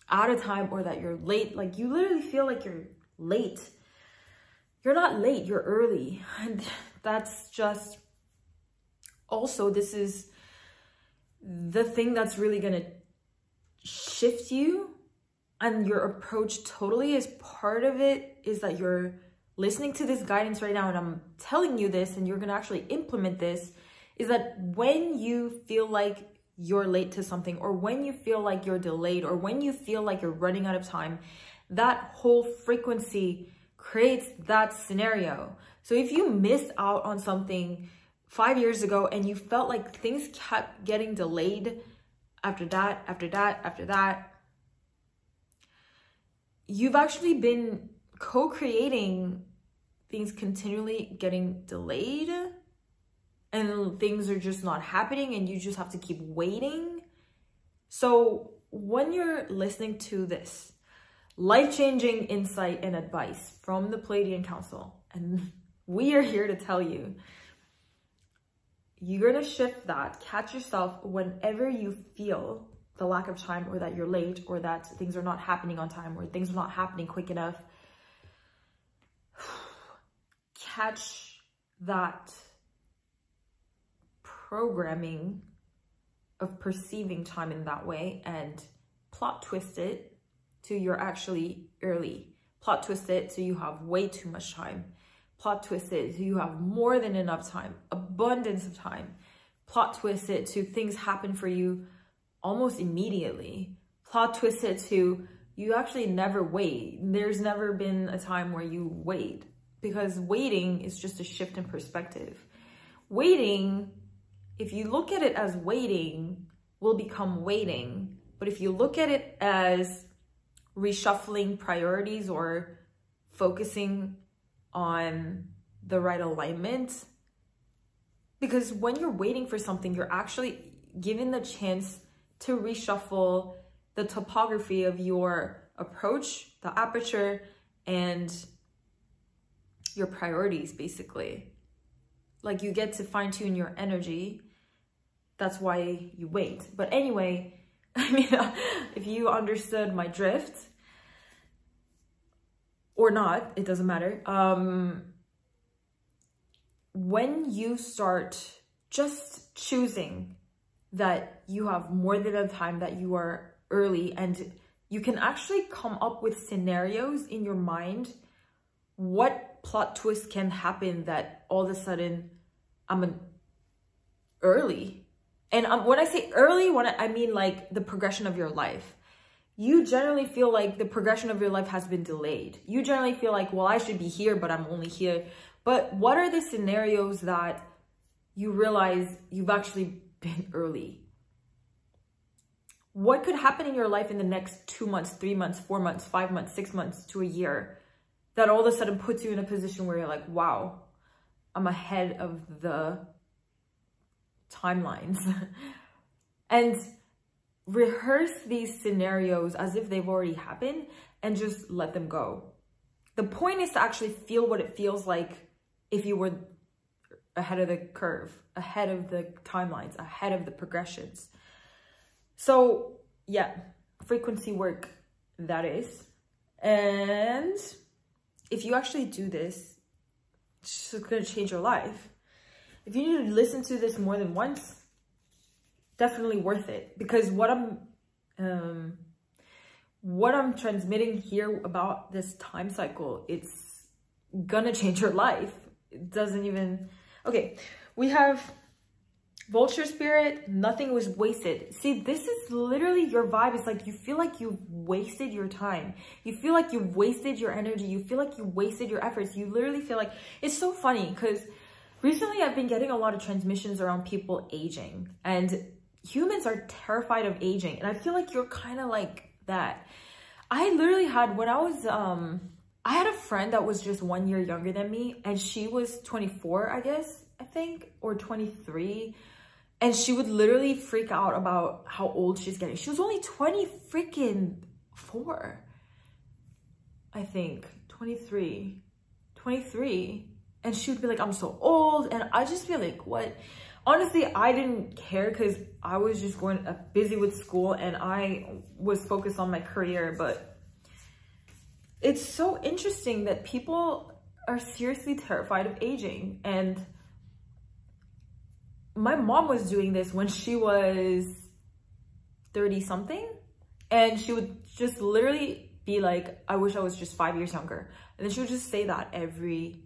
out of time, or that you're late, like you literally feel like you're late. You're not late, you're early. And that's just, also, this is the thing that's really gonna shift you and your approach totally. Is part of it is that you're listening to this guidance right now, and I'm telling you this, and you're gonna actually implement this, is that when you feel like you're late to something, or when you feel like you're delayed, or when you feel like you're running out of time, that whole frequency creates that scenario. So if you missed out on something 5 years ago and you felt like things kept getting delayed after that, after that, after that, you've actually been co-creating things continually getting delayed, and things are just not happening, and you just have to keep waiting. So when you're listening to this life-changing insight and advice from the Pleiadian Council, and we are here to tell you, you're gonna shift that, catch yourself whenever you feel the lack of time, or that you're late, or that things are not happening on time, or things are not happening quick enough. Catch that programming of perceiving time in that way and plot twist it to you're actually early. Plot twist it to you have way too much time. Plot twist it to you have more than enough time, abundance of time. Plot twist it to things happen for you almost immediately. Plot twist it to you actually never wait. There's never been a time where you wait, because waiting is just a shift in perspective. Waiting, if you look at it as waiting, will become waiting. But if you look at it as reshuffling priorities or focusing on the right alignment, because when you're waiting for something, you're actually given the chance to reshuffle the topography of your approach, the aperture, and your priorities, basically. Like, you get to fine tune your energy. That's why you wait. But anyway, I mean, if you understood my drift or not, it doesn't matter. When you start just choosing that you have more than enough time, that you are early, and you can actually come up with scenarios in your mind, what plot twist can happen that all of a sudden I'm an early. And when I say early, I mean like the progression of your life. You generally feel like the progression of your life has been delayed. You generally feel like, well, I should be here, but I'm only here. But what are the scenarios that you realize you've actually been early? What could happen in your life in the next 2 months, 3 months, 4 months, 5 months, 6 months to a year that all of a sudden puts you in a position where you're like, wow, I'm ahead of the timelines? And rehearse these scenarios as if they've already happened and just let them go. The point is to actually feel what it feels like if you were ahead of the curve, ahead of the timelines, ahead of the progressions. So yeah, frequency work, that is. And if you actually do this, it's just gonna change your life. If you need to listen to this more than once, definitely worth it, because what I'm transmitting here about this time cycle, it's gonna change your life. It doesn't even, okay, we have Vulture Spirit, nothing was wasted. See, this is literally your vibe. It's like you feel like you've wasted your time. You feel like you've wasted your energy. You feel like you wasted your efforts. You literally feel like, it's so funny because recently I've been getting a lot of transmissions around people aging, and humans are terrified of aging. And I feel like you're kind of like that. I literally had, when I was, I had a friend that was just 1 year younger than me, and she was 24, I think, or 23. And she would literally freak out about how old she's getting. She was only 24, I think, 23. And she would be like, I'm so old. And I just feel like, what? Honestly, I didn't care because I was just busy with school and I was focused on my career. But it's so interesting that people are seriously terrified of aging. And my mom was doing this when she was 30 something, and she would just literally be like, I wish I was just 5 years younger. And then she would just say that every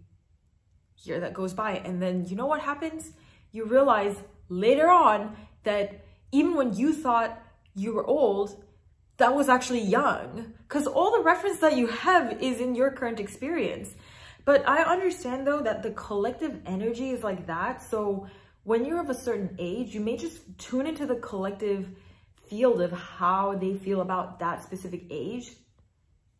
year that goes by. And then you know what happens? You realize later on that even when you thought you were old, that was actually young, because all the reference that you have is in your current experience. But I understand though that the collective energy is like that. So when you're of a certain age, you may just tune into the collective field of how they feel about that specific age.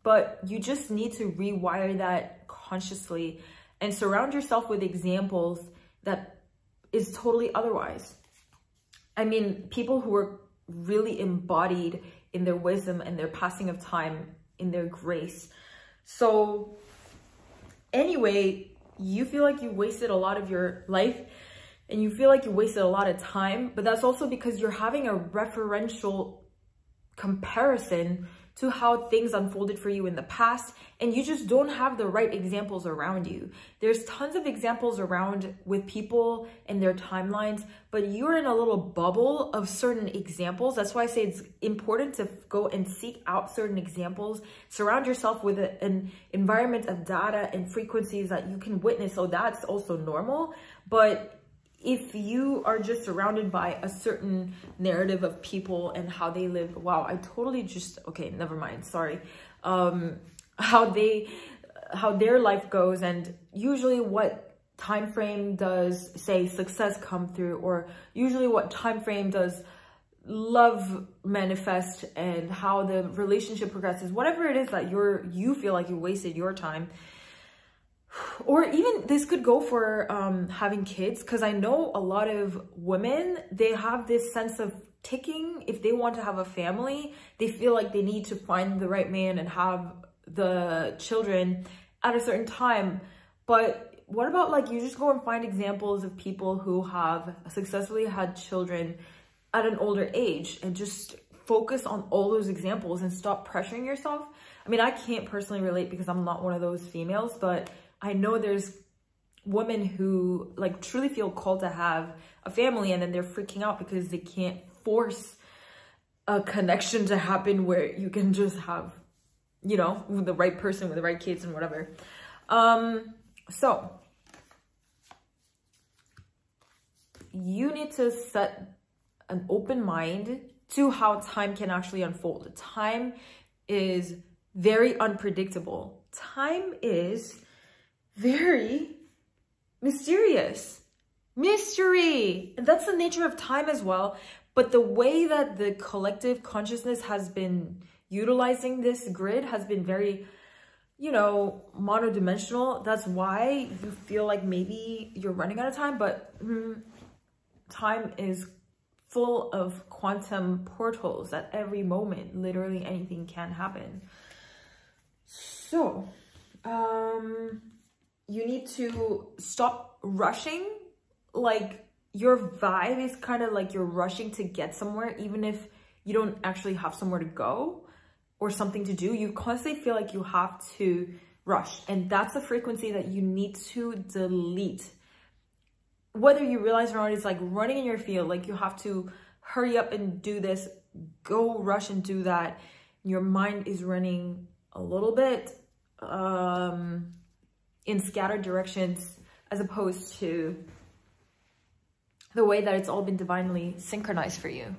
But you just need to rewire that consciously and surround yourself with examples that is totally otherwise. I mean, people who are really embodied in their wisdom and their passing of time, in their grace. So anyway, you feel like you wasted a lot of your life and you feel like you wasted a lot of time, but that's also because you're having a referential comparison to how things unfolded for you in the past, and you just don't have the right examples around you. There's tons of examples around with people and their timelines, but you're in a little bubble of certain examples. That's why I say it's important to go and seek out certain examples. Surround yourself with an environment of data and frequencies that you can witness. So that's also normal. But if you are just surrounded by a certain narrative of people and how they live, wow, I totally just, okay, never mind, sorry. How their life goes, and usually what time frame does, say, success come through, or usually what time frame does love manifest, and how the relationship progresses, whatever it is that you feel like you wasted your time. Or even this could go for having kids, because I know a lot of women, they have this sense of ticking. If they want to have a family, they feel like they need to find the right man and have the children at a certain time. But what about, like, you just go and find examples of people who have successfully had children at an older age, and just focus on all those examples and stop pressuring yourself. I mean, I can't personally relate because I'm not one of those females, but I know there's women who like truly feel called to have a family, and then they're freaking out because they can't force a connection to happen where you can just have, you know, with the right person, with the right kids and whatever. So you need to set an open mind to how time can actually unfold. Time is very unpredictable. Time is very mysterious. Mystery. And that's the nature of time as well. But the way that the collective consciousness has been utilizing this grid has been very, you know, monodimensional. That's why you feel like maybe you're running out of time, but time is full of quantum portals. At every moment, literally anything can happen. So, you need to stop rushing. Like, your vibe is kind of like you're rushing to get somewhere, even if you don't actually have somewhere to go or something to do. You constantly feel like you have to rush, and that's a frequency that you need to delete. Whether you realize or not, it's like running in your field. Like, you have to hurry up and do this, go rush and do that. Your mind is running a little bit in scattered directions, as opposed to the way that it's all been divinely synchronized for you.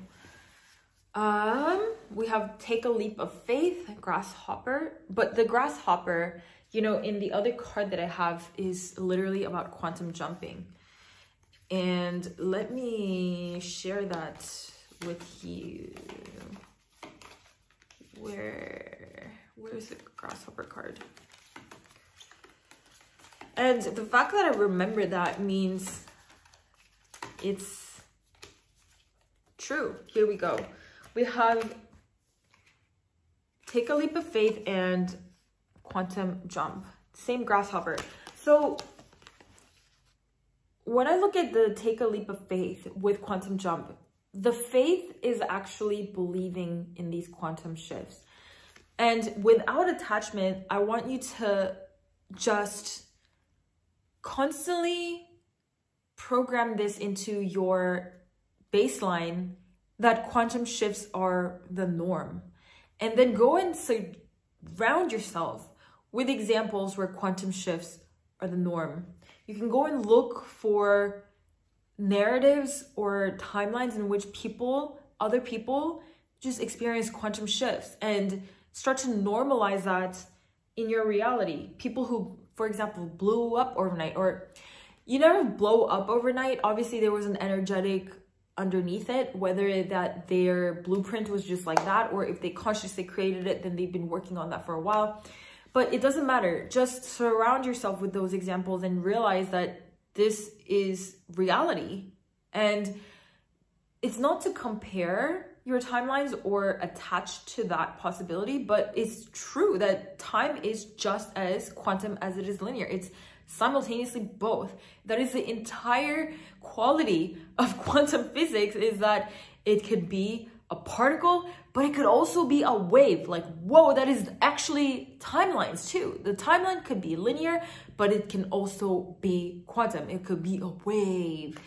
We have Take a Leap of Faith, Grasshopper. But the Grasshopper, you know, in the other card that I have is literally about quantum jumping. And let me share that with you. Where's the Grasshopper card? And the fact that I remember that means it's true. Here we go. We have Take a Leap of Faith and Quantum Jump. Same Grasshopper. So when I look at the Take a Leap of Faith with Quantum Jump, the faith is actually believing in these quantum shifts. And without attachment, I want you to just constantly program this into your baseline that quantum shifts are the norm. And then go and surround yourself with examples where quantum shifts are the norm. You can go and look for narratives or timelines in which other people just experience quantum shifts, and start to normalize that in your reality. People who, for example, blew up overnight, or you never blow up overnight. Obviously, there was an energetic underneath it, whether that their blueprint was just like that, or if they consciously created it, then they've been working on that for a while. But it doesn't matter. Just surround yourself with those examples and realize that this is reality. And it's not to compare your timelines or attach to that possibility, but it's true that time is just as quantum as it is linear. It's simultaneously both. That is the entire quality of quantum physics, is that it could be a particle, but it could also be a wave. Like, whoa, that is actually timelines too. The timeline could be linear, but it can also be quantum. It could be a wave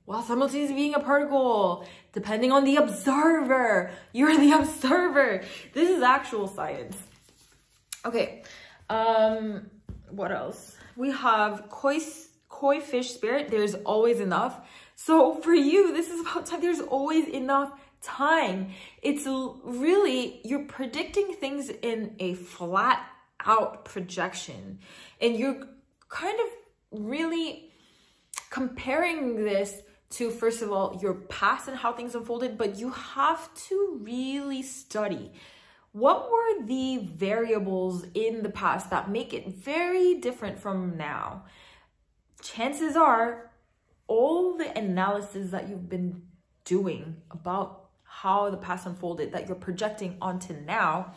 while simultaneously being a particle, depending on the observer. You're the observer. This is actual science. Okay, what else? We have koi fish spirit. There's always enough. So for you, this is about time. There's always enough time. It's really, you're predicting things in a flat out projection, and you're kind of really comparing this to, first of all, your past and how things unfolded, but you have to really study what were the variables in the past that make it very different from now. Chances are all the analysis that you've been doing about how the past unfolded that you're projecting onto now,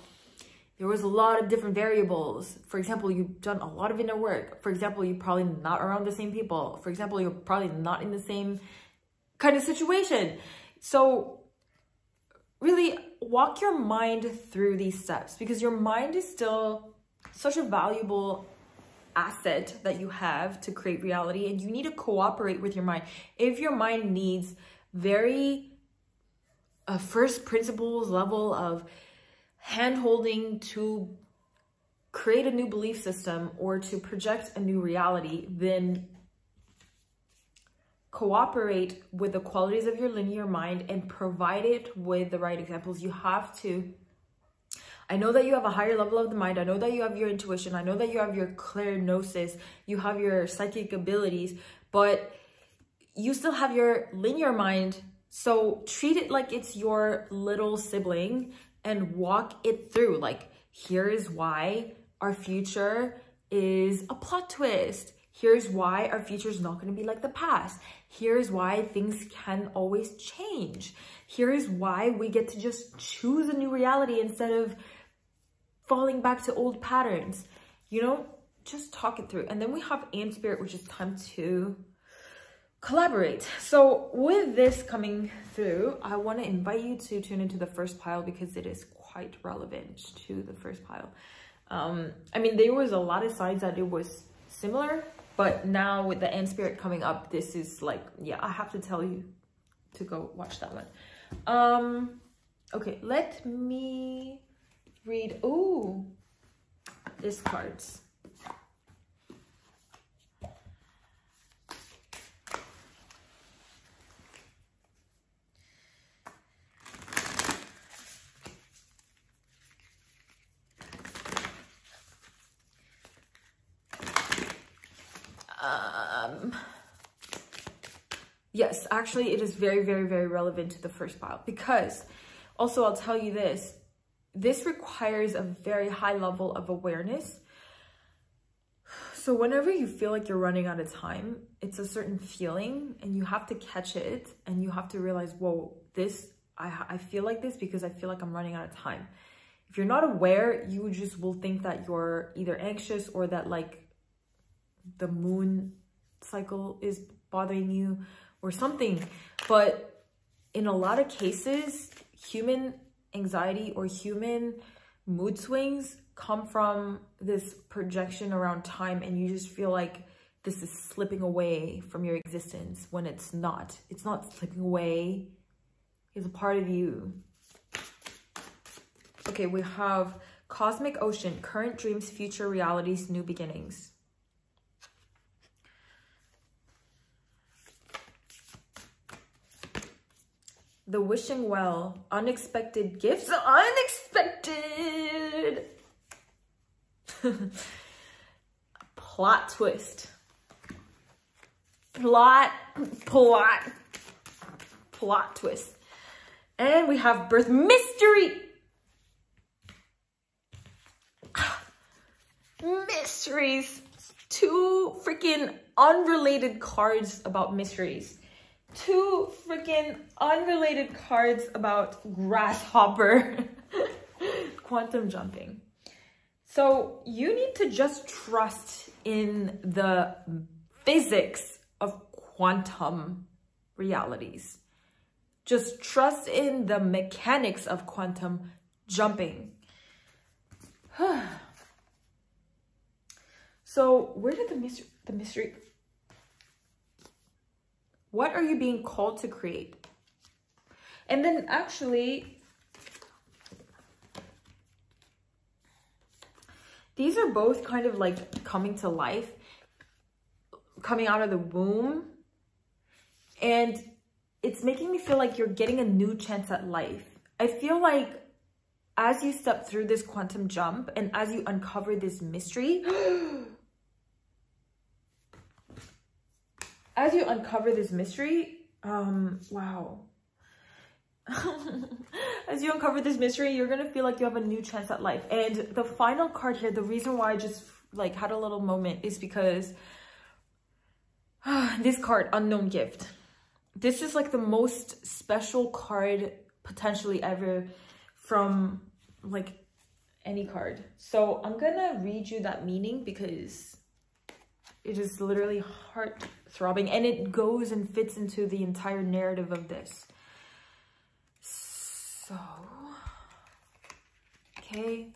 there was a lot of different variables. For example, you've done a lot of inner work. For example, you're probably not around the same people. For example, you're probably not in the same kind of situation. So really walk your mind through these steps, because your mind is still such a valuable asset that you have to create reality, and you need to cooperate with your mind. If your mind needs very first principles level of hand-holding to create a new belief system or to project a new reality, then cooperate with the qualities of your linear mind and provide it with the right examples. You have to, I know that you have a higher level of the mind. I know that you have your intuition. I know that you have your clairgnosis. You have your psychic abilities, but you still have your linear mind. So treat it like it's your little sibling and walk it through. Like, here is why our future is a plot twist. Here's why our future is not going to be like the past. Here's why things can always change. Here's why we get to just choose a new reality instead of falling back to old patterns. You know, just talk it through. And then we have AM Spirit, which is time to collaborate. So with this coming through, I want to invite you to tune into the first pile, because it is quite relevant to the first pile. I mean, there was a lot of signs that it was similar, but now with the AM Spirit coming up, this is like, yeah, I have to tell you to go watch that one. Okay, let me read, ooh, these cards. Yes, actually, it is very, very, very relevant to the first pile, because also I'll tell you this requires a very high level of awareness. So whenever you feel like you're running out of time, it's a certain feeling and you have to catch it, and you have to realize, whoa, I feel like this because I feel like I'm running out of time. If you're not aware, you just will think that you're either anxious or that like the moon cycle is bothering you or something. But in a lot of cases, human anxiety or human mood swings come from this projection around time, and you just feel like this is slipping away from your existence when it's not. It's not slipping away. It's a part of you. Okay, we have Cosmic Ocean, current dreams, future realities, new beginnings. The Wishing Well, unexpected gifts, unexpected. Plot twist. Plot twist. And we have birth mystery. Mysteries. Two freaking unrelated cards about mysteries. Two freaking unrelated cards about grasshopper. Quantum jumping. So you need to just trust in the physics of quantum realities. Just trust in the mechanics of quantum jumping. So where did the mystery? What are you being called to create? And then actually, these are both kind of like coming to life, coming out of the womb. And it's making me feel like you're getting a new chance at life. I feel like as you step through this quantum jump and as you uncover this mystery, as you uncover this mystery, wow. As you uncover this mystery, you're going to feel like you have a new chance at life. And the final card here, the reason why I just like had a little moment is because this card, Unknown Gift. This is like the most special card potentially ever from like any card. So I'm going to read you that meaning because it is literally heart throbbing and it goes and fits into the entire narrative of this. So, okay.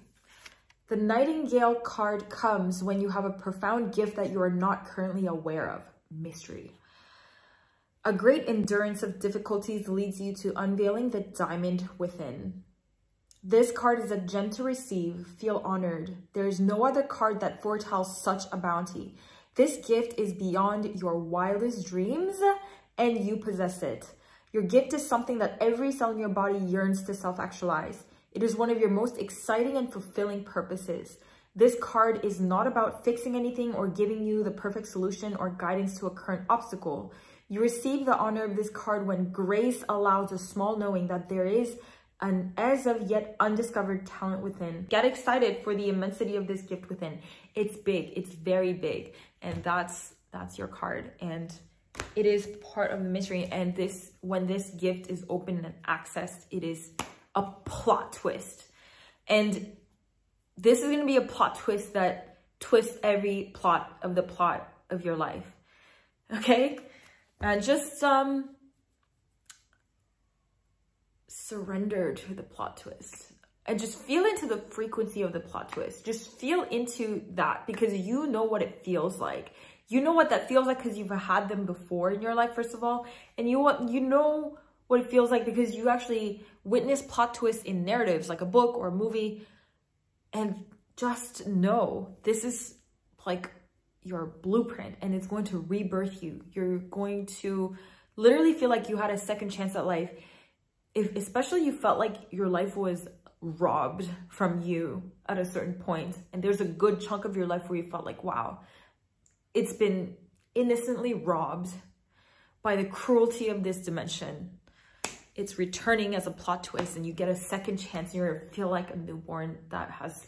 The Nightingale card comes when you have a profound gift that you are not currently aware of. Mystery. A great endurance of difficulties leads you to unveiling the diamond within. This card is a gem to receive. Feel honored. There is no other card that foretells such a bounty. This gift is beyond your wildest dreams, and you possess it. Your gift is something that every cell in your body yearns to self-actualize. It is one of your most exciting and fulfilling purposes. This card is not about fixing anything or giving you the perfect solution or guidance to a current obstacle. You receive the honor of this card when grace allows a small knowing that there is an as of yet undiscovered talent within. Get excited for the immensity of this gift within. It's big, it's very big, and that's your card, and it is part of the mystery. And when this gift is open and accessed, it is a plot twist, and this is going to be a plot twist that twists every plot of your life. Okay, and just surrender to the plot twist and just feel into the frequency of the plot twist. Just feel into that because you know what it feels like. You know what that feels like because you've had them before in your life, first of all. And you know what it feels like because you actually witness plot twists in narratives like a book or a movie. And just know this is like your blueprint and it's going to rebirth you. You're going to literally feel like you had a second chance at life. If especially you felt like your life was robbed from you at a certain point, and there's a good chunk of your life where you felt like, wow, it's been innocently robbed by the cruelty of this dimension. It's returning as a plot twist and you get a second chance and you feel like a newborn that has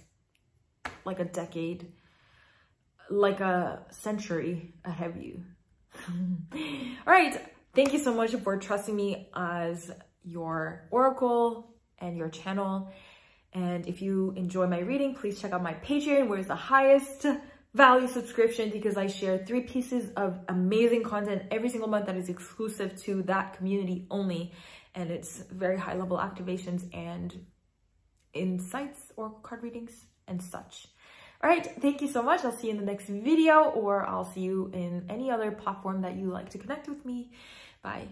like a decade, like a century ahead of you. All right. Thank you so much for trusting me as your oracle and your channel. And if you enjoy my reading, please check out my Patreon, where it's the highest value subscription, because I share 3 pieces of amazing content every single month that is exclusive to that community only. And it's very high level activations and insights, oracle card readings and such. All right, thank you so much. I'll see you in the next video, or I'll see you in any other platform that you like to connect with me. Bye.